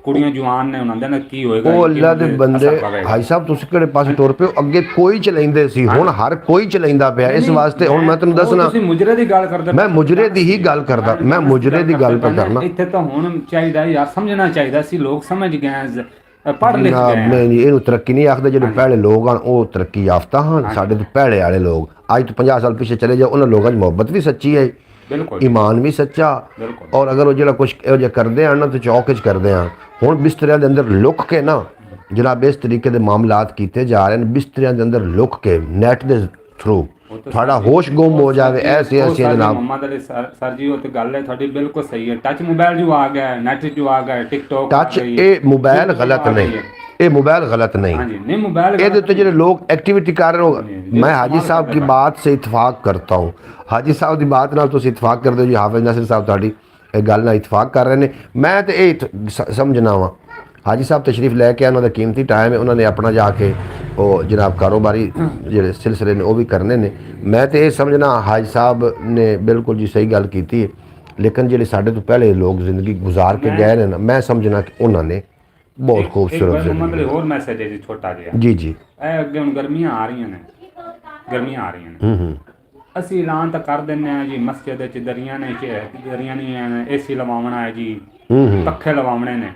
कुड़ियां जवान ने उन्हां दे की होएगा। ਉਹ ਅੱਲਾ ਦੇ ਬੰਦੇ ਹਾਈ ਸਾਹਿਬ ਤੁਸੀਂ ਕਿਹੜੇ ਪਾਸੇ ਟੁਰ ਪਏ ਹੋ? ਅੱਗੇ ਕੋਈ ਚਲਾਉਂਦੇ ਸੀ, ਹੁਣ ਹਰ ਕੋਈ ਚਲਾਉਂਦਾ ਪਿਆ। ਇਸ ਵਾਸਤੇ ਹੁਣ ਮੈਂ ਤੁਹਾਨੂੰ ਦੱਸਣਾ, ਤੁਸੀਂ ਮੁਜਰੇ ਦੀ ਗੱਲ ਕਰਦੇ, ਮੈਂ ਮੁਜਰੇ ਦੀ ਹੀ ਗੱਲ ਕਰਦਾ, ਮੈਂ ਮੁਜਰੇ ਦੀ ਗੱਲ ਕਰਨਾ। ਇੱਥੇ ਤਾਂ ਹੁਣ ਚਾਹੀਦਾ ਯਾਰ ਸਮਝਣਾ ਚਾਹੀਦਾ ਸੀ। ਲੋਕ ਸਮਝ ਗਏ ਪੜ੍ਹ ਲਿਖ ਗਏ ਆ। ਨਹੀਂ ਇਹਨੂੰ ਤਰੱਕੀ ਨਹੀਂ ਆਖਦੇ। ਜਿਹੜੇ ਪਹਿਲੇ ਲੋਕ ਹਨ ਉਹ ਤਰੱਕੀ ਯਾਫਤਾ ਹਨ। ਸਾਡੇ ਤੋਂ ਪਹਿਲੇ ਵਾਲੇ ਲੋਕ ਅੱਜ ਤੋਂ 50 ਸਾਲ ਪਿੱਛੇ ਚਲੇ ਜਾਓ, ਉਹਨਾਂ ਲੋਕਾਂ 'ਚ ਮੁਹੱਬਤ ਵੀ ਸੱਚੀ ਹੈ, ਬਿਲਕੁਲ ਈਮਾਨ ਵੀ ਸੱਚਾ, ਬਿਲਕੁਲ। ਔਰ ਅਗਰ ਉਹ ਜਿਹੜਾ ਕੁਛ ਇਹੋ ਜਿਹਾ ਕਰਦੇ ਹਨ ਨਾ ਤਾਂ ਚੌਕ 'ਚ ਕਰਦੇ ਹਨ। ਹੁਣ ਬਿਸਤਰਿਆਂ ਦੇ ਅੰਦਰ ਲੁੱਕ ਕੇ ਨਾ ਜਨਾਬ ਇਸ ਤਰੀਕੇ ਦੇ ਮਾਮਲਾਤ ਕੀਤੇ ਜਾ ਰਹੇ ਨੇ, ਬਿਸਤਰਿਆਂ ਦੇ ਅੰਦਰ ਲੁੱਕ ਕੇ ਨੈਟ ਦੇ ਥਰੂ ਤੁਹਾਡਾ ਹੋਸ਼ ਗੁੰਮ ਹੋ ਜਾਵੇ, ਐਸੇ ਜਨਾਬ। ਮੁਹੰਮਦ ਅਲੀ ਸਰ ਜੀ ਉਹ ਤੇ ਗੱਲ ਹੈ ਤੁਹਾਡੀ ਬਿਲਕੁਲ ਸਹੀ ਹੈ। ਟੱਚ ਮੋਬਾਈਲ ਜੋ ਆ ਗਿਆ, ਨੈਟ ਜੋ ਆ ਗਿਆ, ਟਿਕਟੋਕ ਟੱਚ ਇਹ ਮੋਬਾਈਲ ਗਲਤ ਨਹੀਂ, ਇਹ मोबाइल गलत नहीं। हाँ जी, नहीं मोबाइल ये तो जो लोग एक्टिविटी कर रहे हो, मैं हाजी साहब की बात से इतफाक करता हूँ। हाजी साहब की बात नाल तुसीं इतफाक करदे हो जी, हाफिज नासिर साहब तुहाडी ਇਹ ਗੱਲ ਨਾਲ ਇਤਫਾਕ ਕਰ ਰਹੇ ਨੇ। ਮੈਂ ਤੇ ਇਹ ਸਮਝਣਾ ਵਾ ਹਾਜੀ ਸਾਹਿਬ ਤਸ਼ਰੀਫ ਲੈ ਕੇ ਉਹਨਾਂ ਦਾ ਕੀਮਤੀ ਟਾਈਮ ਹੈ, ਉਹਨਾਂ ਨੇ ਆਪਣਾ ਜਾ ਕੇ ਉਹ ਜਨਾਬ ਕਾਰੋਬਾਰੀ ਜਿਹੜੇ ਸਿਲਸਿਲੇ ਨੇ ਉਹ ਵੀ ਕਰਨੇ ਨੇ। ਮੈਂ ਤੇ ਇਹ ਸਮਝਣਾ ਹਾਜੀ ਸਾਹਿਬ ਨੇ ਬਿਲਕੁਲ ਜੀ ਸਹੀ ਗੱਲ ਕੀਤੀ ਹੈ, ਲੇਕਿਨ ਜਿਹੜੇ ਸਾਡੇ ਤੋਂ ਪਹਿਲੇ ਲੋਕ ਜ਼ਿੰਦਗੀ ਗੁਜ਼ਾਰ ਕੇ ਗਏ ਨੇ ਨਾ, ਮੈਂ ਸਮਝਣਾ ਕਿ ਉਹਨਾਂ ਨੇ ਬਹੁਤ ਖੂਬਸੂਰਤ ਜ਼ਿੰਦਗੀ। ਹੋਰ ਮੈਸੇਜ ਹੈ ਜੀ ਛੋਟਾ ਜਿਹਾ ਜੀ ਜੀ। ਇਹ ਅੱਗੇ ਹੁਣ ਗਰਮੀਆਂ ਆ ਰਹੀਆਂ ਨੇ, ਗਰਮੀਆਂ ਆ ਰਹੀਆਂ ਨੇ, ਅਸੀਂ ਐਲਾਨ ਤਾਂ ਕਰ ਦਿੰਦੇ ਹਾਂ ਜੀ ਮਸਜਿਦ ਵਿੱਚ ਦਰੀਆਂ ਨੇ, ਦਰੀਆਂ ਨਹੀਂ ਹੈ, ਏਸੀ ਲਵਾਉਣਾ ਹੈ ਜੀ, ਪੱਖੇ ਲਵਾਉਣੇ ਨੇ।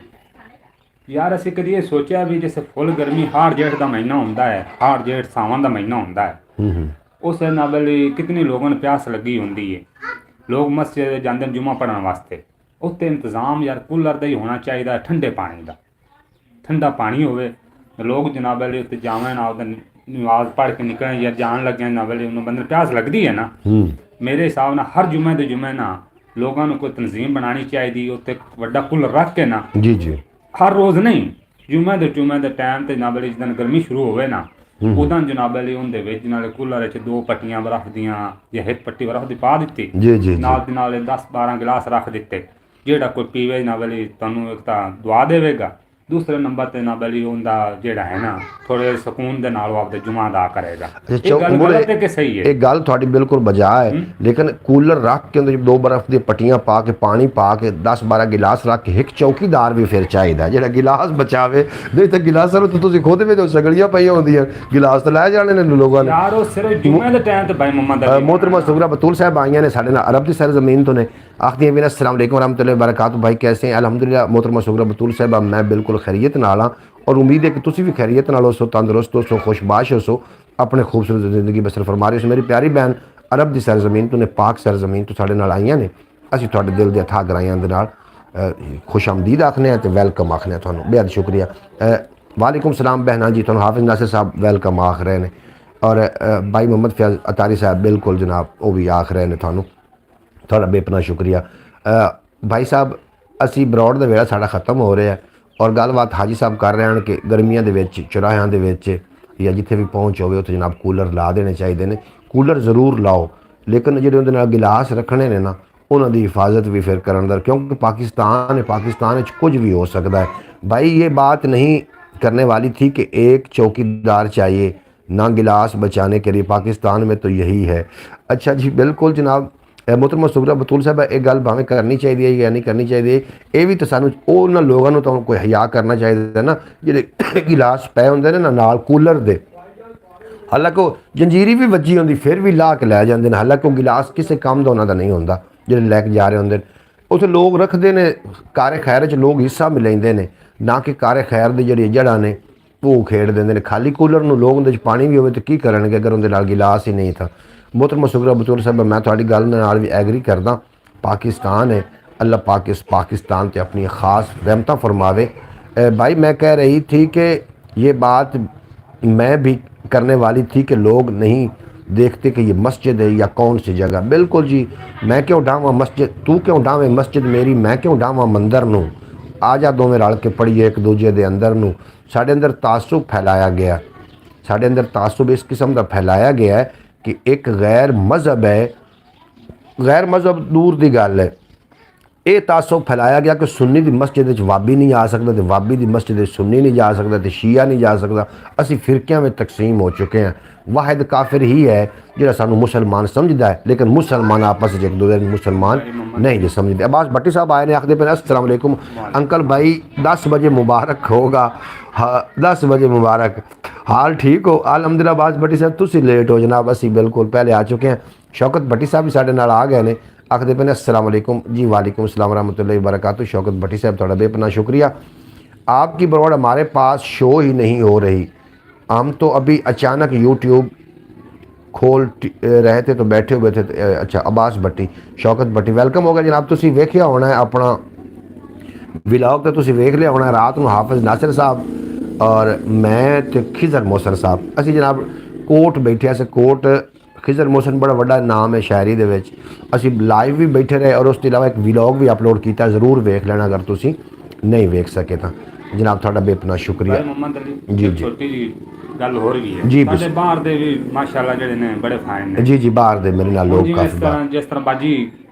ਯਾਰ ਅਸੀਂ ਕਦੀ ਇਹ ਸੋਚਿਆ ਵੀ ਜਿਵੇਂ ਫੁੱਲ ਗਰਮੀ ਹਾੜ ਜੇਠ ਦਾ ਮਹੀਨਾ ਹੁੰਦਾ ਹੈ, ਹਾੜ ਜੇਠ ਸਾਵਣ ਦਾ ਮਹੀਨਾ ਹੁੰਦਾ ਹੈ, ਉਸ ਨਾਲ ਕਿਤਨੀ ਲੋਕਾਂ ਨੂੰ ਪਿਆਸ ਲੱਗੀ ਹੁੰਦੀ ਹੈ। ਲੋਕ ਮਸਜਿਦ ਜਾਂਦੇ ਨੇ ਜੁਮਾ ਪੜ੍ਹਨ ਵਾਸਤੇ, ਉੱਤੇ ਇੰਤਜ਼ਾਮ ਯਾਰ ਕੂਲਰ ਦਾ ਹੀ ਹੋਣਾ ਚਾਹੀਦਾ, ਠੰਡੇ ਪਾਣੀ ਦਾ, ਠੰਡਾ ਪਾਣੀ ਹੋਵੇ। ਲੋਕ ਜਨਾਬ ਵਾਲੇ ਉੱਤੇ ਜਾਵਣ ਆਪਦਾ ਨਮਾਜ਼ ਪੜ੍ਹ ਕੇ ਨਿਕਲਣ, ਯਾਰ ਜਾਣ ਲੱਗੇ ਨਾ ਵੇਲੇ ਉਹਨੂੰ ਬੰਦੇ ਪਿਆਸ ਲੱਗਦੀ ਹੈ ਨਾ। ਮੇਰੇ ਹਿਸਾਬ ਨਾਲ ਹਰ ਜੁਮੇ ਦੇ ਜੁਮੇ ਨਾ ਲੋਕਾਂ ਨੂੰ ਕੋਈ ਤਨਜ਼ੀਮ ਬਣਾਉਣੀ ਚਾਹੀਦੀ, ਉੱਤੇ ਵੱਡਾ ਕੂਲਰ ਰੱਖ ਕੇ ਨਾ, ਜੀ ਜੀ, ਹਰ ਰੋਜ਼ ਨਹੀਂ, ਜੁਮੇ ਦੇ ਟਾਈਮ ਤੇ ਨਾ ਵੇਲੇ ਜਦੋਂ ਗਰਮੀ ਸ਼ੁਰੂ ਹੋਵੇ ਨਾ, ਉਦੋਂ ਜਨਾਬ ਵਾਲੇ ਉਹਦੇ ਵਿੱਚ ਨਾਲੇ ਕੂਲਰ ਵਿੱਚ 2 ਪੱਟੀਆਂ ਬਰਫ਼ ਦੀਆਂ ਜਾਂ ਇੱਕ ਪੱਟੀ ਬਰਫ਼ ਦੀ ਪਾ ਦਿੱਤੀ, ਜੀ ਜੀ, ਨਾਲ ਦੇ ਨਾਲ 10-12 ਗਿਲਾਸ ਰੱਖ ਦਿੱਤੇ, ਜਿਹੜਾ ਕੋਈ ਪੀਵੇ ਨਾ ਵੇਲੇ ਤੁਹਾਨੂੰ ਇੱਕ ਤਾਂ ਦੁਆ ਦੇਵੇਗਾ, ਦੂਸਰੇ ਨੰਬਰ ਤੇ ਨਾ ਬਲੀ ਹੁੰਦਾ ਜਿਹੜਾ ਹੈ ਨਾ ਥੋੜੇ ਸਕੂਨ ਦੇ ਨਾਲ ਆਪਦੇ ਜੁਮਾ ਅਦਾ ਕਰੇਗਾ। ਇਹ ਗੱਲ ਗਲਤ ਹੈ ਕਿ ਸਹੀ ਹੈ? ਇਹ ਗੱਲ ਤੁਹਾਡੀ ਬਿਲਕੁਲ ਬਜਾ ਹੈ, ਲੇਕਿਨ ਕੂਲਰ ਰੱਖ ਕੇ ਉਹਦੇ 2 ਬਰਫ਼ ਦੀਆਂ ਪੱਟੀਆਂ ਪਾ ਕੇ ਪਾਣੀ ਪਾ ਕੇ 10-12 ਗਿਲਾਸ ਰੱਖ ਕੇ ਇੱਕ ਚੌਕੀਦਾਰ ਵੀ ਫਿਰ ਚਾਹੀਦਾ ਜਿਹੜਾ ਗਿਲਾਸ ਬਚਾਵੇ। ਨਹੀਂ ਤਾਂ ਗਿਲਾਸਾਂ ਨੂੰ ਤੁਸੀਂ ਖੁਦ ਵਿੱਚ ਸਗਲੀਆਂ ਪਈਆਂ ਹੁੰਦੀਆਂ, ਗਿਲਾਸ ਤਾਂ ਲੈ ਜਾਣੇ ਨੇ ਲੋਕਾਂ ਨੇ ਯਾਰ। ਉਹ ਸਿਰਫ ਜੁਮੇ ਦੇ ਟਾਈਮ ਤੇ ਭਾਈ ਮੁਹੰਮਦ मोहतरमा सुगरा बतूल साहब आइया ने साढ़े नाल अरब की सरजमीन तो ने आखदी है अस्सलाम वालेकुम रहमतुल्लाहि व बरकातहू। भाई कैसे हैं? अल्हम्दुलिल्लाह मोहतरमा सुगरा बतूल साहब मैं बिल्कुल खैरियत नाल हाँ और उम्मीद है कि तुसी भी खैरियत नाल हो, तंदुरुस्त हो, खुशबाश हो, अपने खूबसूरत जिंदगी बसर फरमा रहे हो। मेरी प्यारी बहन अरब की सरजमीन तो ने पाक सरजमीन तो साढ़े नाल आइया ने, असीं तुहाडे दिल दे अथाह गहराइयां दे नाल खुश आमदीद आखने हैं तो वैलकम आखने हैं तुहानूं। बेहद शुक्रिया। वालेकुम सलाम बहना जी, तुहानूं हाफिज नासिर साहब वैलकम आख रहे हैं और भाई मोहम्मद फैज़ अतारी साहब बिल्कुल जनाब वो भी आख रहे हैं थानू, थोड़ा बेपना शुक्रिया। भाई साहब असी बरौड़ का वेला साड़ा खत्म हो रहा है और गलबात हाजी साहब कर रहे हैं कि गर्मियों के चौराहों के या जिथे भी पहुँच होवे उत्थे जनाब कूलर ला देने चाहिए ने। कूलर जरूर लाओ, लेकिन जो उहदे नाल गिलास रखने ने ना उन्हों की हिफाजत भी फिर करन दा, क्योंकि पाकिस्तान है, पाकिस्तान कुछ भी हो सकता है। भाई ये बात नहीं करने वाली थी कि एक चौकीदार चाहिए ना गिलास बचाने के लिए, पाकिस्तान में तो यही है। अच्छा जी बिल्कुल जनाब। मोहतरमा सुगरा बतूल साहब एक गल भावें करनी चाहिए या नहीं करनी चाहिए, ये भी तो सानू उन्होंने लोगों को तो कोई हया करना चाहिए ना जिहड़े गिलास पे होंदे ने ना नाल कूलर दे, हालांकि जंजीरी भी वजी होंदी फिर भी ला के लै जांदे ने, हालांकि वो गिलास किसी काम का उन्होंने नहीं होंदा जिहड़े लैके जा रहे होंदे। उत्थे लोग रखते ने कारे खैर च लोग हिस्सा भी लैंदे ने, ना कि कारे खैर दी जिहड़ी जड़ां ने भू खेड़ देंगे ने। खाली कूलर में लोग उहदे पानी भी होवे तो की करनगे अगर उहदे नाल गिलास ही नहीं था। मोहतरमा सुगरा बतूल साहब मैं तुहाडी गल नाल भी एग्री करदा, पाकिस्तान है, अल्लाह पाक इस पाकिस्तान ते अपनी ख़ास रहमत फरमावे। भाई मैं कह रही थी कि ये बात मैं भी करने वाली थी कि लोग नहीं देखते कि ये मस्जिद है या कौन सी जगह। बिल्कुल जी, मैं क्यों डावां मस्जिद, तू क्यों डावें मस्जिद मेरी, मैं क्यों डावां मंदिर नूं। आ जा दोवें रल के पढ़िए एक दूजे के अंदर नूं। साढ़े अंदर तासुब फैलाया गया, साढ़े अंदर तासुब इस किस्म का फैलाया गया है कि एक गैर मज़हब है, गैर मज़हब दूर की गल है, ये तासुब फैलाया गया कि सुन्नी की मस्जिद वाबी नहीं आ सकता तो वाबी की मस्जिद सुन्नी नहीं जा सकता तो शिया नहीं जा सकता। असी फिरकियां में तकसीम हो चुके हैं। वाहिद काफिर ही है जिहड़ा सानू मुसलमान समझदा है, लेकिन मुसलमान आपस में एक दूसरे मुसलमान नहीं जो समझते। अब्बास भट्टी साहब आए ने आखते पे अस्सलाम वालेकुम अंकल भाई 10 बजे मुबारक होगा। हाँ 10 बजे मुबारक, हाल ठीक हो? अल्हम्दुलिल्लाह। अब्बास भट्टी साहब तुसी लेट हो जनाब, असी बिल्कुल पहले आ चुके हैं। शौकत भट्टी साहब भी साढ़े नाल आ गए ने, आखते पे अस्सलाम वालेकुम जी। वालेकुम अस्सलाम रहमतुल्लाहि व बरकातहू। शौकत भट्टी साहब थोड़ा बेपना शुक्रिया। आपकी ब्रॉड हमारे पास शो ही नहीं हो रही, हम तो अभी अचानक यूट्यूब खोल रहे थे तो बैठे हुए थे। अच्छा, अब्बास भट्टी, शौकत भट्टी, वेलकम होगा जनाब। तुसी वेखिया होना है अपना विलॉग तो तुसी वेख लिया होना है। रात को हाफिज़ नासिर साहब और मैं ते खिजर मोहसन साहब असी जनाब कोट बैठे से। कोट खिजर मोहसन बड़ा वड्डा नाम है शायरी दे विच। असी लाइव भी बैठे रहे और उसके अलावा एक विलॉग भी अपलोड किया, ज़रूर वेख लेना अगर तुसी नहीं वेख सके तो। जनाब थोड़ा बेपना शुक्रिया। भाई मोहम्मद अली जी, एक जी। छोटी जी गल हो रही है जी, ਸਾਡੇ ਬਾਹਰ ਦੇ ਵੀ ਮਾਸ਼ਾਅੱਲਾ ਜਿਹੜੇ ਨੇ ਬੜੇ ਫਾਇਨ ਨੇ। जी जी, बाहर दे मेरे नाल ਹੁਣ लोग ਜਿਵੇਂ काफ़ी बाहर। ਜਿਸ ਤਰ੍ਹਾਂ ਬਾਜੀ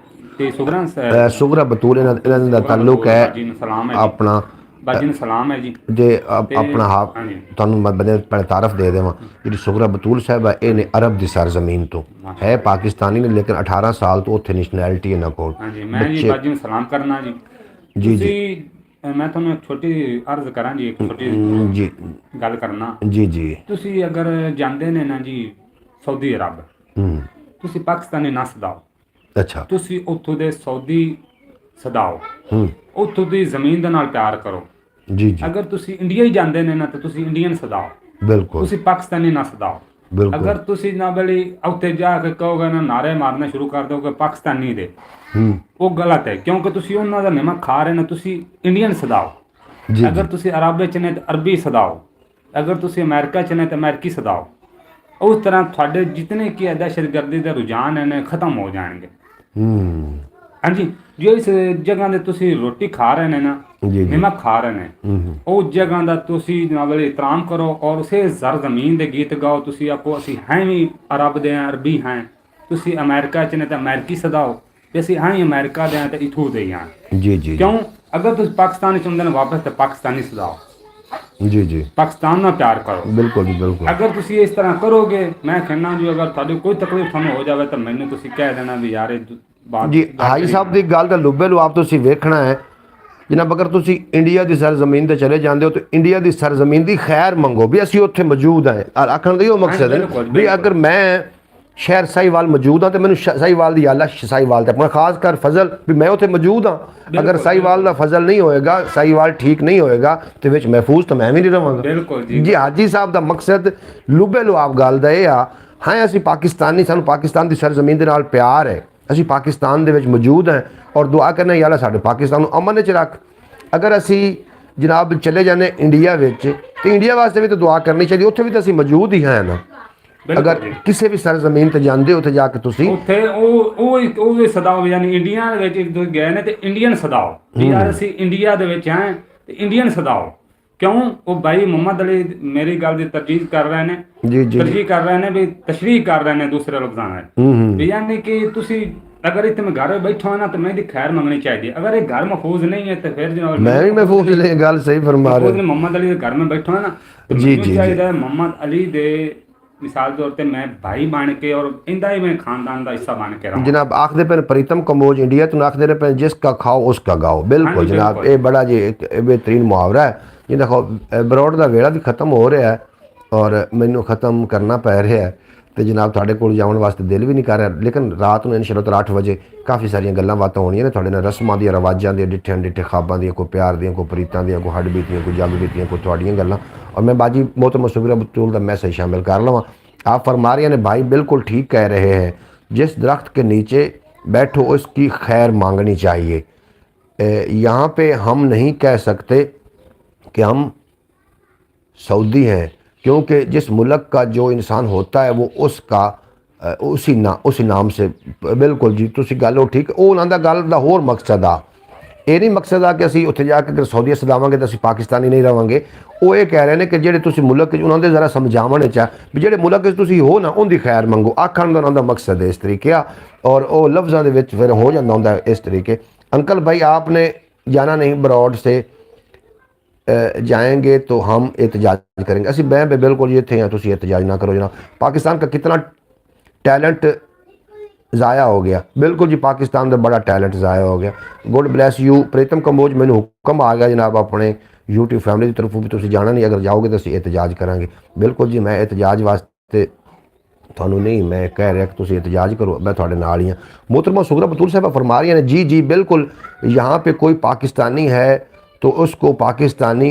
ਤੇ ਸੁਗਰਾਂ सुगरा बतूल इन्हां दा ताल्लुक है ਬਾਜੀ ਨੂੰ ਸਲਾਮ ਹੈ ਜੀ। अपना ਬਾਜੀ ਨੂੰ ਸਲਾਮ ਹੈ ਜੀ। जे ਤੇ अपना हाफ ਹਾਂਜੀ। ਤੁਹਾਨੂੰ ਮੈਂ ਬਦੇ ਪਹਿਲੇ ਤਾਰਫ ਦੇ ਦੇਵਾਂ। ਜਿਹੜੀ ਸੁਗਰਾ ਬਤੂਲ ਸਾਹਿਬ ਹੈ ਇਹ ਨੇ ਅਰਬ ਦੀ ਸਰਜ਼ਮੀਨ ਤੋਂ ਹੈ, ਪਾਕਿਸਤਾਨੀ ਨੇ ਲੇਕਿਨ 18 ਸਾਲ ਤੋਂ ਉੱਥੇ ਨੈਸ਼ਨੈਲਿਟੀ ਇਹਨਾਂ ਕੋਲ। ਹਾਂਜੀ ਮੈਂ ਜੀ ਬਾਜੀ ਨੂੰ ਸਲਾਮ ਕਰਨਾ ਜੀ। ਜੀ, ਜੀ। ਤੁਸੀਂ ਮੈਂ ਤੁਹਾਨੂੰ ਇੱਕ ਛੋਟੀ ਅਰਜ਼ ਕਰਾਂ ਜੀ, ਇੱਕ ਛੋਟੀ जी ਗੱਲ ਕਰਨਾ। जी जी। ਤੁਸੀਂ ਅਗਰ ਜਾਂਦੇ ਨੇ ਨਾ ਜੀ ਸਾਊਦੀ ਅਰਬ, ਤੁਸੀਂ ਪਾਕਿਸਤਾਨੀ ਨਾ ਸਦਾਓ, अच्छा। ਤੁਸੀਂ ਉੱਥੋਂ ਦੇ ਸਾਊਦੀ ਸਦਾਓ, हम्म, ਉੱਥੋਂ ਦੀ ਜ਼ਮੀਨ ਦੇ ਨਾਲ ਪਿਆਰ ਕਰੋ। जी जी, ਅਗਰ ਤੁਸੀਂ ਇੰਡੀਆ ਹੀ ਜਾਂਦੇ ਨੇ ਨਾ ਤਾਂ ਤੁਸੀਂ ਇੰਡੀਅਨ ਸਦਾਓ, बिल्कुल ਤੁਸੀਂ ਪਾਕਿਸਤਾਨੀ ਨਾ ਸਦਾਓ। बिल्कुल। ਅਗਰ ਤੁਸੀਂ ਨਾ ਬਲੀ ਉੱਥੇ ਜਾ ਕੇ ਕਹੋਗੇ ਨਾ ਨਾਰੇ ਮਾਰਨੇ ਸ਼ੁਰੂ ਕਰ ਦੋਗੇ ਪਾਕਿਸਤਾਨੀ ਦੇ, ਉਹ ਗਲਤ ਹੈ ਕਿਉਂਕਿ ਤੁਸੀਂ ਉਹਨਾਂ ਦਾ ਨਿਮਕ ਖਾ ਰਹੇ ਨੇ। ਤੁਸੀਂ ਇੰਡੀਅਨ ਸਦਾਓ। जी ਅਗਰ ਤੁਸੀਂ ਅਰਬ ਵਿੱਚ ਨੇ ਤਾਂ ਅਰਬੀ ਸਦਾਓ, ਅਗਰ ਤੁਸੀਂ ਅਮਰੀਕਾ 'ਚ ਨੇ ਤਾਂ ਅਮਰੀਕੀ ਸਦਾਓ। ਉਸ ਤਰ੍ਹਾਂ ਤੁਹਾਡੇ ਜਿਤਨੇ ਕੀ ਦਹਿਸ਼ਤਗਰਦੀ ਦੇ ਰੁਝਾਨ ਨੇ ਖਤਮ ਹੋ ਜਾਣਗੇ। ਹਾਂਜੀ, ਜੋ ਇਸ ਜਗ੍ਹਾ ਦੇ ਤੁਸੀਂ ਰੋਟੀ ਖਾ ਰਹੇ ਨੇ ਨਾ, जी जी, ਨਿਮਕ ਖਾ ਰਹੇ ਨੇ, ਉਹ ਜਗ੍ਹਾ ਦਾ ਤੁਸੀਂ ਨਾਵਲ ਇਤਰਾਮ ਕਰੋ ਔਰ ਉਸੇ ਜ਼ਰਜ਼ਮੀਨ ਦੇ ਗੀਤ ਗਾਓ। ਤੁਸੀਂ ਆਪੋ ਅਸੀਂ ਹੈ ਵੀ ਅਰਬ ਦੇ ਹਾਂ, ਅਰਬੀ ਹੈ। ਤੁਸੀਂ ਅਮਰੀਕਾ 'ਚ ਨੇ ਤਾਂ ਅਮਰੀਕੀ ਸਦਾਓ, ਤੇ ਅਸੀਂ ਹਾਂ ਹੀ ਅਮਰੀਕਾ ਦੇ ਹਾਂ ਤੇ ਇਥੋਂ ਦੇ ਹਾਂ। जी जी, ਕਿਉਂ? ਅਗਰ ਤੁਸੀਂ ਪਾਕਿਸਤਾਨ 'ਚ ਹੁੰਦੇ ਨੇ ਵਾਪਸ ਤਾਂ ਪਾਕਿਸਤਾਨੀ ਸਦਾਓ, जी जी, ਪਾਕਿਸਤਾਨ ਨਾਲ ਪਿਆਰ ਕਰੋ। बिल्कुल जी बिल्कुल। ਅਗਰ ਤੁਸੀਂ ਇਸ ਤਰ੍ਹਾਂ ਕਰੋਗੇ, ਮੈਂ ਕਹਿੰਦਾ ਜੀ ਅਗਰ ਤੁਹਾਡੀ ਕੋਈ ਤਕਲੀਫ ਤੁਹਾਨੂੰ ਹੋ ਜਾਵੇ ਤਾਂ ਮੈਨੂੰ ਤੁਸੀਂ ਕਹਿ ਦੇਣਾ ਵੀ ਯਾਰ ਇਹ ਬਾਤ ਜੀ ਹਾਈ ਸਾਹਿਬ ਦੀ ਗੱਲ ਦਾ ਲੁੱਬੇ ਲੁਆਬ ਆਪ ਤੁਸੀਂ ਵੇਖਣਾ ਹੈ ਜਨਾਬ। ਅਗਰ ਤੁਸੀਂ ਇੰਡੀਆ ਦੀ ਸਰਜ਼ਮੀਨ ਤੇ ਚਲੇ ਜਾਂਦੇ ਹੋ ਤਾਂ ਇੰਡੀਆ ਦੀ ਸਰਜ਼ਮੀਨ ਦੀ ਖੈਰ ਮੰਗੋ ਵੀ ਅਸੀਂ ਉੱਥੇ ਮੌਜੂਦ ਹਾਂ। ਆਖਣ ਦਾ ਇਹੋ ਮਕਸਦ ਹੈ ਬਿਲਕੁਲ, ਵੀ ਅਗਰ ਮੈਂ ਸ਼ਹਿਰ ਸਾਹੀਵਾਲ ਮੌਜੂਦ ਹਾਂ ਤੇ ਮੈਨੂੰ ਸਾਹੀਵਾਲ ਦੀ ਆਲਾ ਸਾਹੀਵਾਲ ਤੇ ਆਪਣਾ ਖਾਸ ਕਰ ਫਜ਼ਲ ਵੀ ਮੈਂ ਉੱਥੇ ਮੌਜੂਦ ਹਾਂ। ਅਗਰ ਸਾਹੀਵਾਲ ਦਾ ਫਜ਼ਲ ਨਹੀਂ ਹੋਏਗਾ, ਸਾਹੀਵਾਲ ਠੀਕ ਨਹੀਂ ਹੋਏਗਾ ਤੇ ਵਿੱਚ ਮਹਿਫੂਜ਼ ਤਾਂ ਮੈਂ ਵੀ ਨਹੀਂ ਰਵਾਂਗਾ। ਬਿਲਕੁਲ ਜੀ। ਜੀ ਹਾਜੀ ਸਾਹਿਬ ਦਾ ਮਕਸਦ ਲੁੱਬੇ ਲੁਆਬ ਗੱਲ ਦਾ ਇਹ ਆ, ਹਾਂ ਅਸੀਂ ਪਾਕਿਸਤਾਨੀ, ਸਾਨੂੰ ਪਾਕਿਸਤਾਨ ਦੀ ਸਰਜ਼ਮੀਨ ਦੇ ਨਾਲ ਪਿਆਰ ਹੈ, ਅਸੀਂ ਪਾਕਿਸਤਾਨ ਦੇ ਵਿੱਚ ਮੌਜੂਦ ਹਾਂ ਔਰ ਦੁਆ ਕਰਨਾ ਯਾਰ ਸਾਡੇ ਪਾਕਿਸਤਾਨ ਨੂੰ ਅਮਨ ਵਿੱਚ ਰੱਖ। ਅਗਰ ਅਸੀਂ ਜਨਾਬ ਚਲੇ ਜਾਂਦੇ ਇੰਡੀਆ ਵਿੱਚ ਤੇ ਇੰਡੀਆ ਵਾਸਤੇ ਵੀ ਤਾਂ ਦੁਆ ਕਰਨੀ ਚਾਹੀਦੀ, ਉੱਥੇ ਵੀ ਤਾਂ ਅਸੀਂ ਮੌਜੂਦ ਹੀ ਹਾਂ ਨਾ। ਅਗਰ ਕਿਸੇ ਵੀ ਸਰਜ਼ਮੀਨ ਤੇ ਜਾਂਦੇ ਉੱਥੇ ਜਾ ਕੇ ਤੁਸੀਂ ਉੱਥੇ ਉਹ ਸਦਾਓ, ਯਾਨੀ ਇੰਡੀਆ ਦੇ ਵਿੱਚ ਗਏ ਨੇ ਤੇ ਇੰਡੀਅਨ ਸਦਾਓ ਵੀ ਯਾਰ ਅਸੀਂ ਇੰਡੀਆ ਦੇ ਵਿੱਚ ਹਾਂ ਤੇ ਇੰਡੀਅਨ ਸਦਾਓ। ਕਿਉਂ? ਉਹ ਭਾਈ ਮੁਹੰਮਦ ਅਲੀ ਮੇਰੀ ਗੱਲ ਦੀ ਤਰਜੀਹ ਕਰ ਰਹੇ ਨੇ, ਜੀ ਜੀ ਤਰਜੀਹ ਕਰ ਰਹੇ ਨੇ ਵੀ ਤਸ਼ਰੀਹ ਕਰ ਰਹੇ ਨੇ ਦੂਸਰੇ ਲਫ਼ਜ਼ਾਂ ਨਾਲ ਵੀ ਯਾਨੀ ਕਿ ਤੁਸੀਂ ਅਗਰ ਇੱਥੇ ਮੈਂ ਘਰ ਬੈਠਾ ਨਾ ਤਾਂ ਮੈਂ ਦੀ ਖੈਰ ਮੰਗਣੀ ਚਾਹੀਦੀ। ਅਗਰ ਇਹ ਘਰ ਮਹਿਫੂਜ਼ ਨਹੀਂ ਹੈ ਤਾਂ ਫਿਰ ਜਨਾਬ ਮੈਂ ਵੀ ਮਹਿਫੂਜ਼ ਲੈ ਗੱਲ ਸਹੀ ਫਰਮਾ ਰਹੇ। ਮੁਹੰਮਦ ਅਲੀ ਦੇ ਘਰ ਮੈਂ ਬੈਠਾ ਨਾ ਜੀ ਜੀ ਚਾਹੀਦਾ ਮੁਹੰਮਦ ਅਲੀ ਦੇ ਮਿਸਾਲ ਤੌਰ ਤੇ ਮੈਂ ਭਾਈ ਬਣ ਕੇ ਔਰ ਇੰਦਾ ਹੀ ਮੈਂ ਖਾਨਦਾਨ ਦਾ ਹਿੱਸਾ ਬਣ ਕੇ ਰਹਾਂ। जनाब आखदे पे प्रीतम कम्बोज इंडिया तो आखदे पे जिसका खाओ उसका गाओ। बिल्कुल जनाब, ये बड़ा जी एक बेहतरीन मुहावरा है। ये देखो बरौड़ का वेड़ा भी खत्म हो रहा है और मैनू खत्म करना पै रहा है तो जनाब थोड़े को जाने वास्ते दिल भी नहीं कर रहा, लेकिन रात में इंशाअल्लाह 8 बजे काफ़ी सारिया गल्लां बातां होणियां ने थोड़े नाल, रस्मां दी, रवाजां दी, डिठे डिठे ख्वाबां दी, कोई प्यार दी, कोई प्रीतां दी, कोई हड्ड बीतियां, कोई जग बीतियां, कोई तुहाड़ियां गल्लां। और मैं बाजी मोहतरम सुगरा बतूल का मैसेज शामिल कर लवां। आप फरमा रहे हैं भाई, बिल्कुल ठीक कह रहे हैं, जिस दरख्त के नीचे बैठो उसकी खैर मांगनी चाहिए। यहाँ पे हम नहीं कह सकते कि हम सऊदी हैं, क्योंकि जिस मुल्क का जो इंसान होता है वो उसका उसी नाम से। बिल्कुल जी, तुसी गल ठीक, वो उन्होंने गल का होर मकसद आ, ये नहीं मकसद आ कि असी उत्थे जाके अगर सऊदी सदावांगे तो असी पाकिस्तानी नहीं रहांगे। वो ये कह रहे हैं कि जेडे तुसी मुल्क उन्होंने जरा समझावन चा भी जेडे मुल्क तुसी हो ना उनकी खैर मंगो। आखण का उन्होंने मकसद है इस तरीके आ, और वो लफ्ज़ों के विच फिर हो जाता होंदा इस तरीके। अंकल भाई आपने जाना नहीं, ब्रॉड से जाएंगे तो हम एहतजाज करेंगे। असी मैं बिल्कुल ये थे हैं, तुसी एहतजाज ना करो जनाब। पाकिस्तान का कितना टैलेंट ज़ाया हो गया। बिल्कुल जी, पाकिस्तान का बड़ा टैलेंट ज़ाया हो गया। गुड ब्लैस यू प्रीतम कंबोज, मैंने हुक्म आ गया जनाब अपने यूट्यूब फैमिली की तरफों भी तुसी जाना नहीं, अगर जाओगे तो असी एहतजाज करांगे। बिल्कुल जी, मैं एहतजाज वास्ते थानू नहीं मैं कह रहा कि तुसी एहतजाज करो, मैं थोड़े नाल ही हाँ। मोहतरमा सुगरा बतूल साहब फरमा रही हैं जी जी बिल्कुल, यहाँ पे कोई पाकिस्तानी है तो उसको पाकिस्तानी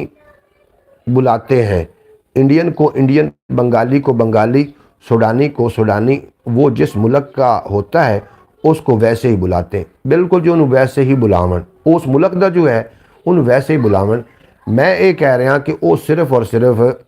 बुलाते हैं, इंडियन को इंडियन, बंगाली को बंगाली, सूडानी को सूडानी, वो जिस मुल्क का होता है उसको वैसे ही बुलाते हैं। बिल्कुल जो उन्होंने वैसे ही बुलावन, उस मुल्क का जो है उन्होंने वैसे ही बुलावन। मैं ये कह रहा कि वो सिर्फ और सिर्फ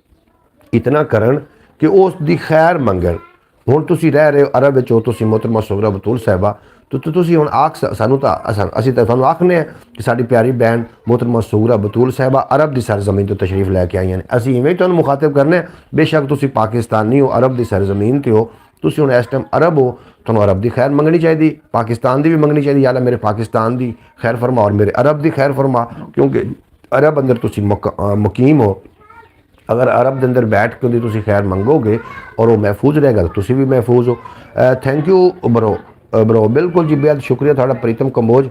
इतना करन कि उस दी खैर मंगन। हुण तुसीं रह रहे हो अरब विच, हो तुसीं मोहतरमा सुगरा बतूल साहिबा, तो तुसीं हुण आख सानू तां असीं तां तुहानूं आखने हैं कि साडी प्यारी भैन मोहतरमा सुगरा बतूल साहिबा अरब दी सरजमीन तो तशरीफ लैके आईयां ने। असीं इवें तुहानूं मुखातिब करने हैं। बेशक तुसीं पाकिस्तानी हो, अरब दी सरजमीन ते हो, तुसीं हुण इस टाइम अरब हो, तुहानूं अरब दी खैर मंगनी चाहिए, पाकिस्तान दी भी मंगनी चाहिए। या अल्लाह मेरे पाकिस्तान दी खैर फरमा और मेरे अरब दी खैर फरमा, क्योंकि अरब अंदर तुसीं मुकीम हो। अगर अरब के अंदर बैठ के तुम खैर मंगोगे और वो महफूज रहेगा तो तुम भी महफूज हो। थैंक यू ब्रो, बिल्कुल जी, बेहद शुक्रिया थोड़ा प्रीतम कम्बोज।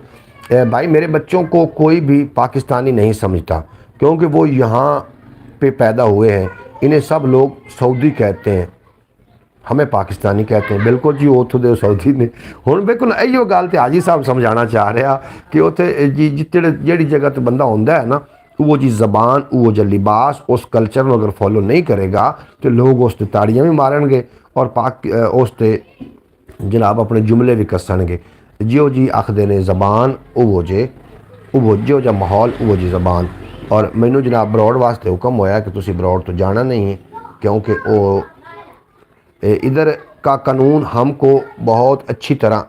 भाई मेरे बच्चों को कोई भी पाकिस्तानी नहीं समझता, क्योंकि वो यहाँ पे पैदा हुए हैं। इन्हें सब लोग सऊदी कहते हैं, हमें पाकिस्तानी कहते हैं। बिल्कुल जी, उतों दे सऊदी ने। हुण बिल्कुल इहो गल तो हाजी साहब समझाना चाह रहा कि उत्थे जी जिहड़ी जगह तो बंदा होंदा है ना, वो जी ज़बान, वो जो लिबास, उस कल्चर में अगर फॉलो नहीं करेगा तो लोग उस ताड़ियाँ भी मारनगे और उस जनाब अपने जुमले भी कसणगे। जियो जी आखदे ने ज़बान वो जे, वो जो जा माहौल वो जी ज़बान। और मैनू जनाब बरौड़ वास्ते हुक्म होया कि तुसी बरौड़ तो जाना नहीं, क्योंकि वो इधर का कानून हमको बहुत अच्छी तरह।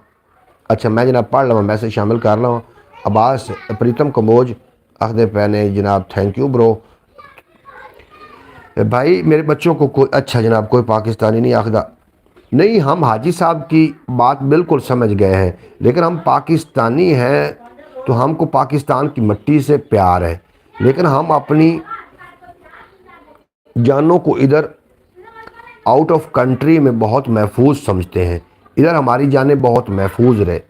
अच्छा मैं जनाब पढ़ लवां, मैसेज शामिल कर लवां। अब्बास प्रीतम कम्बोज आखदे पे ने जनाब थैंक यू ब्रो। भाई मेरे बच्चों को कोई, अच्छा जनाब कोई पाकिस्तानी नहीं आखदा। नहीं, हम हाजी साहब की बात बिल्कुल समझ गए हैं, लेकिन हम पाकिस्तानी हैं तो हमको पाकिस्तान की मिट्टी से प्यार है, लेकिन हम अपनी जानों को इधर आउट ऑफ कंट्री में बहुत महफूज समझते हैं। इधर हमारी जानें बहुत महफूज रहे।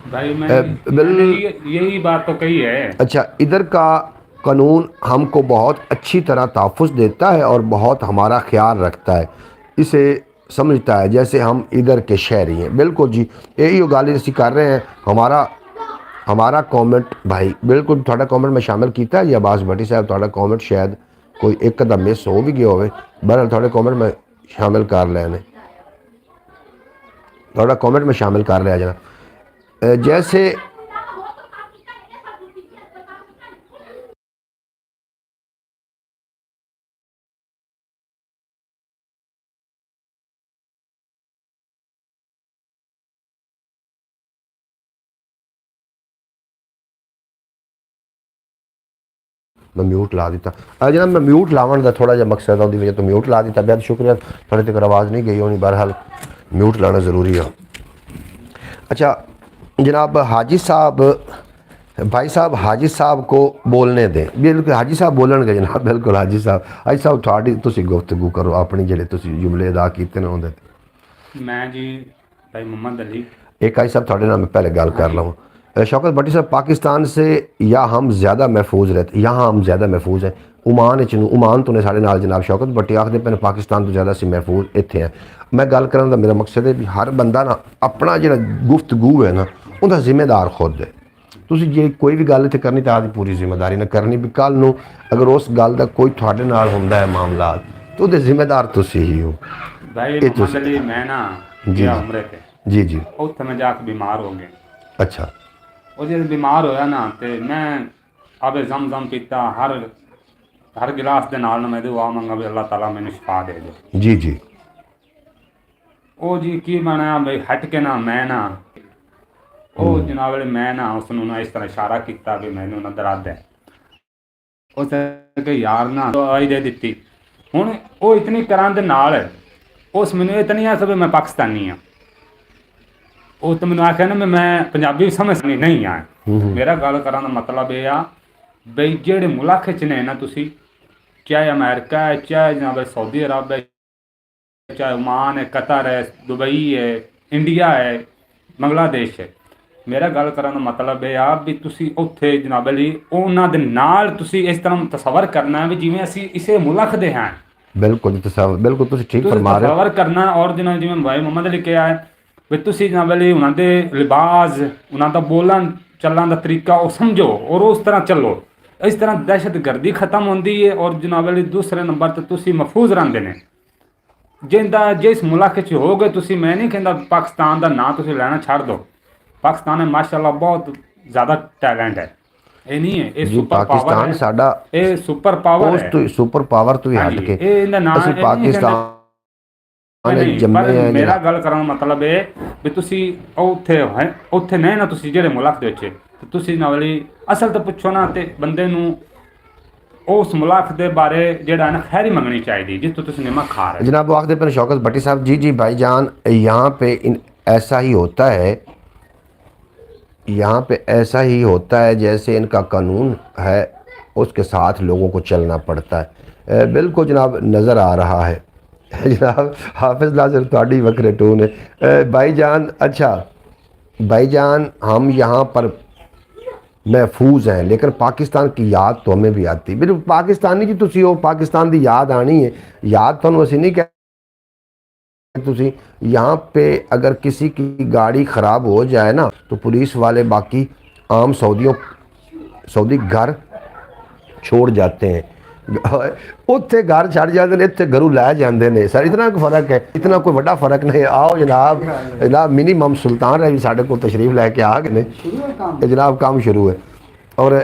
भाई मैंने यही बात तो कही है। अच्छा, इधर का कानून हमको बहुत अच्छी तरह तहफ़्फ़ुज़ देता है और बहुत हमारा ख्याल रखता है, इसे समझता है जैसे हम इधर के शहरी हैं। बिल्कुल जी, यही गल असी कर रहे हैं। हमारा कॉमेंट भाई बिल्कुल थोड़ा कॉमेंट में शामिल किया है। अब्बास भट्टी साहब थोड़ा कॉमेंट शायद कोई एक अद्धा मिस हो भी गया हो, बहरहाल थोड़े कॉमेंट में शामिल कर लेने, थोड़ा कॉमेंट में शामिल कर लिया जना। जैसे मैं म्यूट ला दिता। जनाब मैं म्यूट लावन का थोड़ा जहा मकसद है, वजह तो म्यूट ला दिता। बेहद शुक्रिया, थोड़े तक आवाज़ नहीं गई होनी, बहरहाल म्यूट लाना ज़रूरी है। अच्छा जनाब हाजी साहब, भाई साहब हाजी साहब को बोलने दें। बिल्कुल हाजी साहब बोलणगे जनाब, बिल्कुल हाजी साहब थोड़ी तुसीं गुफ्तगू करो अपनी जिहड़े तुसीं जुमले अदा कीते ने उहदे ते। मैं जी भाई मोहम्मद अली, एक हाजी साहब थोड़े नाल मैं पहले गल कर लवां। शौकत भट्टी साहब, पाकिस्तान से या हम ज़्यादा महफूज रहते, यहाँ हम ज़्यादा महफूज हैं। उमान तो ने साढ़े नाल जनाब शौकत भट्टी आखते पे पाकिस्तान तो ज़्यादा असीं महफूज इत्थे हैं। मैं गल करन दा मेरा मकसद है भी हर बंदा ना अपना जिहड़ा गुफ्तगू है ना उहदा जिम्मेदार खुद है। तुसीं जे कोई भी गल इत्थे करनी तो आपकी पूरी जिम्मेदारी ना करनी, भी कल नूं अगर उस गल दा कोई तुहाडे नाल हुंदा है मामला तो उहदे जिम्मेदार तुसीं ही हो। भाई मोहम्मद अली मैं ना गया उमरे पे जी उत्थे मैं जाके बीमार हो गया। अच्छा, ਉਹ जब बीमार होया ना तो मैं अब जम पीता, हर गिलास के नाल मैं दुआ मंगा भी अल्लाह ताला मैंने शिफा दे दे। जी ਉਹ जी की बनाया भाई हट के ना मैं ना ਉਹ जनाब वाले मैं ना उसनों ना इस तरह इशारा किया भी मैनू ना दर्द है। उस यार ना दवाई दे दी। हुण ਉਹ इतनी करान दे नाल उस मैनू इतनी है सब मैं पाकिस्तानी हाँ। ਉਹ तो मैंने आख्या ना मैं पंजाबी समझ नहीं आए। मेरा गल करन दा मतलब ये आ बई जेहड़े मुल्क च ने ना तुसी, चाहे अमेरिका है, चाहे जनाब सऊदी अरब है, चाहे ओमान है, कतर है, दुबई है, इंडिया है, बांग्लादेश है। मेरा गल करन दा मतलब ये आ भी तुसी उत्थे जनाब अली उन्हां दे नाल तुसी इस तरह तसवर करना भी जिवें असी इसे मुल्क दे हैं। बिल्कुल बिल्कुल तुसी ठीक फरमा रहे हो। तसवर करना और जिवें भाई मोहम्मद अली कहा है भी तुसी जनाब अली उन्हां दे लिबास, उन्हां दा बोलन चलन का तरीका वो समझो और उस तरह चलो। इस तरह दहशतगर्दी खत्म होती है और जनाब अली दूसरे नंबर ते तुसी महफूज रहंदे ने जिंदा जिस मुल्क च हो गए तुसी मैं नहीं कहता पाकिस्तान का नाम तुसी लेना छड़ दो पाकिस्तान में माशाल्लाह बहुत ज़्यादा टैलेंट है ये नहीं है ये जी सुपर पावर पाकिस्तान है साडा ये सुपर पावर ਉਸ है ਤੋਂ ਸੁਪਰ ਪਾਵਰ ਤੋਂ ਹੀ हाँ ਹਟ जी, ਕੇ ये इनदा नाम ਅਸੀਂ ये नहीं ਪਾਕਿस्ताਨ कहते- ਨੇ नहीं, ਜੰਮੇ पर ਆ मेरा ਜਿਹੜਾ गल करन दा मतलब है भी तुसी उत्थे नहीं ना तुसी जेड़े मुल्क दे विच ते तुसी ना वाली असल तो पुछो ना ते बंदे नू उस मुल्क दे बारे जेड़ा है ना खैरी मंगनी चाहिए जिस तुसी निमक खा रहे जनाब वो आखते पे शौकत भट्टी साहब जी जी भाईजान यहाँ पे ऐसा ही होता है यहाँ पे ऐसा ही होता है जैसे इनका कानून है उसके साथ लोगों को चलना पड़ता है बिल्कुल जनाब नज़र आ रहा है जनाब हाफिज़ नाज़िर थोड़ी वक्रे टून है भाईजान अच्छा भाईजान हम यहाँ पर महफूज हैं लेकिन पाकिस्तान की याद तो हमें भी आती बिल्कुल पाकिस्तानी जी तुसी हो पाकिस्तान की याद आनी है याद तो असी नहीं कह तुसी यहाँ पे अगर किसी की गाड़ी ख़राब हो जाए ना तो पुलिस वाले बाकी आम सऊदी घर छोड़ जाते हैं उत्थे घर छड़ जाते हैं इतने घरों लै जाते हैं सर इतना कोई फ़र्क है इतना कोई बड़ा फ़र्क नहीं आओ जनाब मिनीमम सुल्तान है भी साढ़े को तशरीफ लैके आ गए ने जनाब काम शुरू है और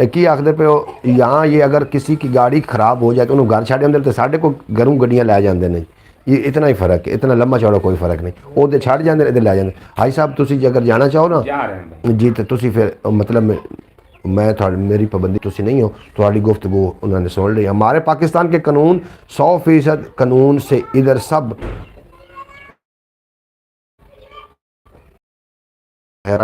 की आखते पे हो यहाँ ये अगर किसी की गाड़ी ख़राब हो जाए तो उन्होंने घर छड़ जाते तो साढ़े को घरों गड्डियाँ लै जाते हैं ये इतना ही फ़र्क है इतना लंबा चौड़ा कोई फ़र्क नहीं वो तो छड़ जाते इधर लै जाते हाई साहब तुसी जे अगर जाना चाहो ना जा रहे हैं जी तो तुसी फिर मतलब मैं मेरी पाबंदी तुसी नहीं हो थोड़ी गुफ्तगू उन्होंने सुन ली हमारे पाकिस्तान के कानून 100% कानून से इधर सब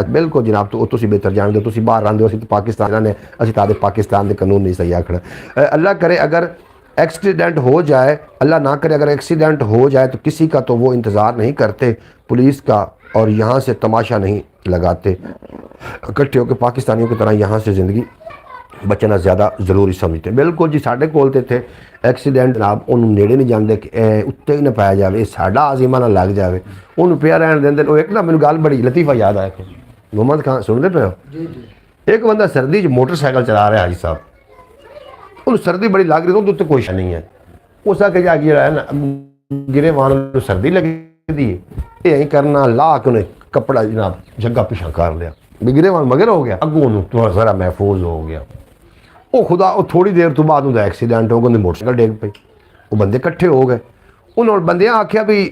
बिल्कुल जनाब तो तुसी बेहतर जानते हो तुसी बाहर रहंदे हो असीं तो पाकिस्तान ने असीं तादे पाकिस्तान के कानून नहीं सही आखना अल्लाह करे अगर एक्सीडेंट हो जाए अल्लाह ना करे अगर एक्सीडेंट हो जाए तो किसी का तो वो इंतज़ार नहीं करते पुलिस का और यहाँ से तमाशा नहीं लगाते इकट्ठे होकर पाकिस्तानियों की तरह यहाँ से ज़िंदगी बचना ज़्यादा ज़रूरी समझते बिल्कुल जी साढ़े कोल ते थे एक्सीडेंट जनाब उन्होंने नेड़े नहीं जाते कि उत्ते ही ना पाया जाए साडा आज़िमा ना लग जाए उन्होंने पिया रहने देंगे वो एक ना मैंने गल बड़ी लतीफ़ा याद आया कि मोहम्मद खान सुनते पे हो एक बंदा सर्दी च मोटरसाइकिल चला रहा है हाजी साहब उन्हें सर्दी बड़ी लग रही तो उत्ते कोई शक नहीं है उस आके जाके जो है ना गिरे वाहन सर्दी लगी दी ये यही करना ला के उन्हें कपड़ा जनाब जग्गा पिछा कर लिया गिरे वाहन मगर हो गया अगों थोड़ा सारा महफूज हो गया वो खुदा वो थोड़ी देर तो बाद उनका एक्सीडेंट हो गया उन्हें मोटरसाइकिल डेग पई वो बंदे इकट्ठे हो गए उन्होंने बंदे आख्या भी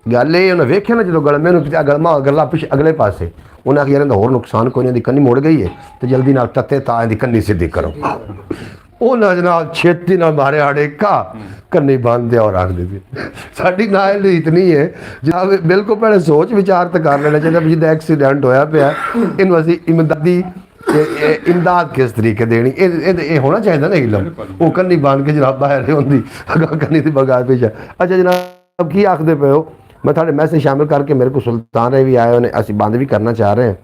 गल ये उन्हें वेख्या ना जो गलमे गलमा गला पिछ अगले पासे उन्हें आखिया इन्हें होर नुकसान कोई नहीं कन्नी मुड़ गई है तो जल्दी ना तत्ते ता इहदी कन्नी सीधी करो उन्हें जनाब छेती ना मारे अड़ेका कन्नी बंद दिया और रख दी साड़ी नाल इतनी है जनाब बिल्कुल पहले सोच विचार तो कर लेना चाहिए जिदा एक्सीडेंट होया पिया इन असी इमदादी इमदाद किस तरीके देनी ये होना चाहिए ना इलम वो कन्नी बन के जनाब बाहर होंगी अगर कन्नी थी बगा पेशा अच्छा जनाब की आखते पे हो मैं थोड़े मैसेज शामिल करके मेरे को सुल्तान भी आए उन्हें असी बंद भी करना चाह रहे हैं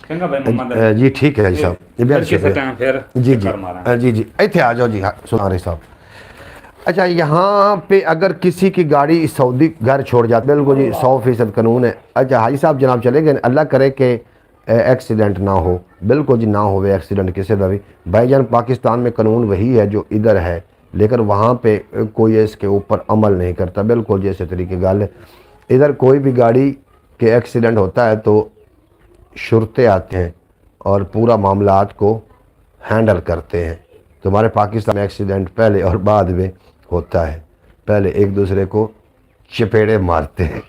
जी ठीक है जी साहब जी जी जी इतने आ जाओ जी सुल्तान साहब अच्छा यहाँ पे अगर किसी की गाड़ी सऊदी घर छोड़ जाती बिल्कुल जी 100% कानून है अच्छा हाजी साहब जनाब चले गए अल्लाह करे कि एक्सीडेंट ना हो बिल्कुल जी ना हो एक्सीडेंट किसी का भी भाईजान पाकिस्तान में कानून वही है जो इधर है लेकिन वहाँ पे कोई इसके ऊपर अमल नहीं करता बिल्कुल जैसे तरीके गल है इधर कोई भी गाड़ी के एक्सीडेंट होता है तो शुरते आते हैं और पूरा मामलात को हैंडल करते हैं तो हमारे पाकिस्तान में एक्सीडेंट पहले और बाद में होता है पहले एक दूसरे को चपेड़े मारते हैं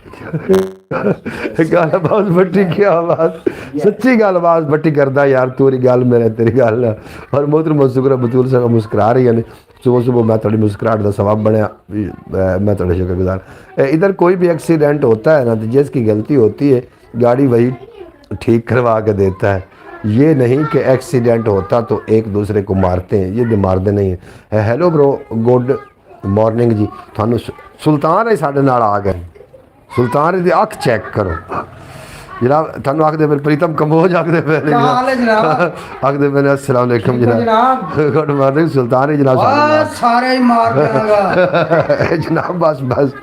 गालबाज बट्टी की आवाज़ सच्ची गालबाज बट्टी करता यार तोरी गाल मेरे तेरी गाल ना और मोहतरम शुक्र बतूल साहब मुस्कुरा रही है सुबह सुबह मैं थोड़ी मुस्कुराहट का सवाब बनया मैं थोड़े शुक्रगुजार इधर कोई भी एक्सीडेंट होता है ना तो जिसकी गलती होती है गाड़ी वही ठीक करवा के देता है ये नहीं कि एक्सीडेंट होता तो एक दूसरे को मारते हैं ये मारते नहीं है हेलो ब्रो गुड मॉर्निंग जी थानू सुल्तान है साढ़े नाल आ गए सुल्तान दी अख चेक करो जनाब थानू आखदे फिर प्रीतम कंबोज आखदे फिर आखदे मैंने अस्सलाम वालेकुम जनाब गुड मॉर्निंग सुल्तान है जनाब सारे ही मार देगा जनाब बस बस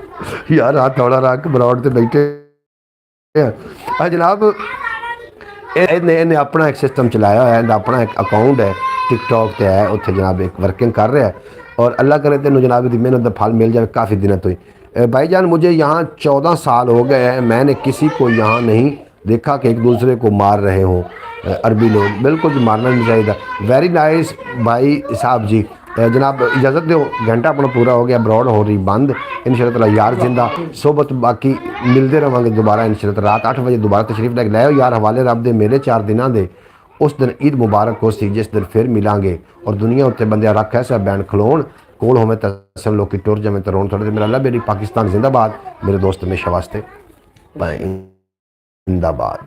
यार हाथ थोड़ा रख बरौड़ ते बैठे जनाब ਇਹਨੇ ਆਪਣਾ ਇੱਕ ਸਿਸਟਮ ਚਲਾਇਆ ਹੋਇਆ, ਇਹਦਾ ਆਪਣਾ ਇੱਕ ਅਕਾਊਂਟ ਹੈ टिकटॉक ਤੇ ਹੈ, ਉੱਥੇ जनाब एक वर्किंग कर रहा है और अल्लाह करे तेन जनाब की मेहनत का फल मिल जाए काफ़ी दिनों तो ही। भाईजान मुझे यहाँ 14 साल हो गए हैं, मैंने किसी को यहाँ नहीं देखा कि एक दूसरे को मार रहे हों अरबी लोग, बिल्कुल भी मारना नहीं चाहिए। वेरी नाइस भाई साहब जी, जनाब इजाज़त दो, घंटा अपना पूरा हो गया, ब्रॉड हो रही बंद इंशाअल्लाह ताला यार जिंदा सोबत बाकी मिलते रहेंगे दोबारा इंशाअल्लाह ताला। रात 8 बजे दोबारा तशरीफ लैके लाओ यार, हवाले रब दे मेले 4 दिनों के उस दिन ईद मुबारक हो सी जिस दिन फिर मिलांगे और दुनिया उत्ते बंदे रख ऐसा बैन खलोण कोल होवे तसन लोग टुर जावें तो रोन थोड़े मेरा अल्लाह मेरी पाकिस्तान जिंदाबाद, मेरे दोस्त हमेशा वास्ते जिंदाबाद।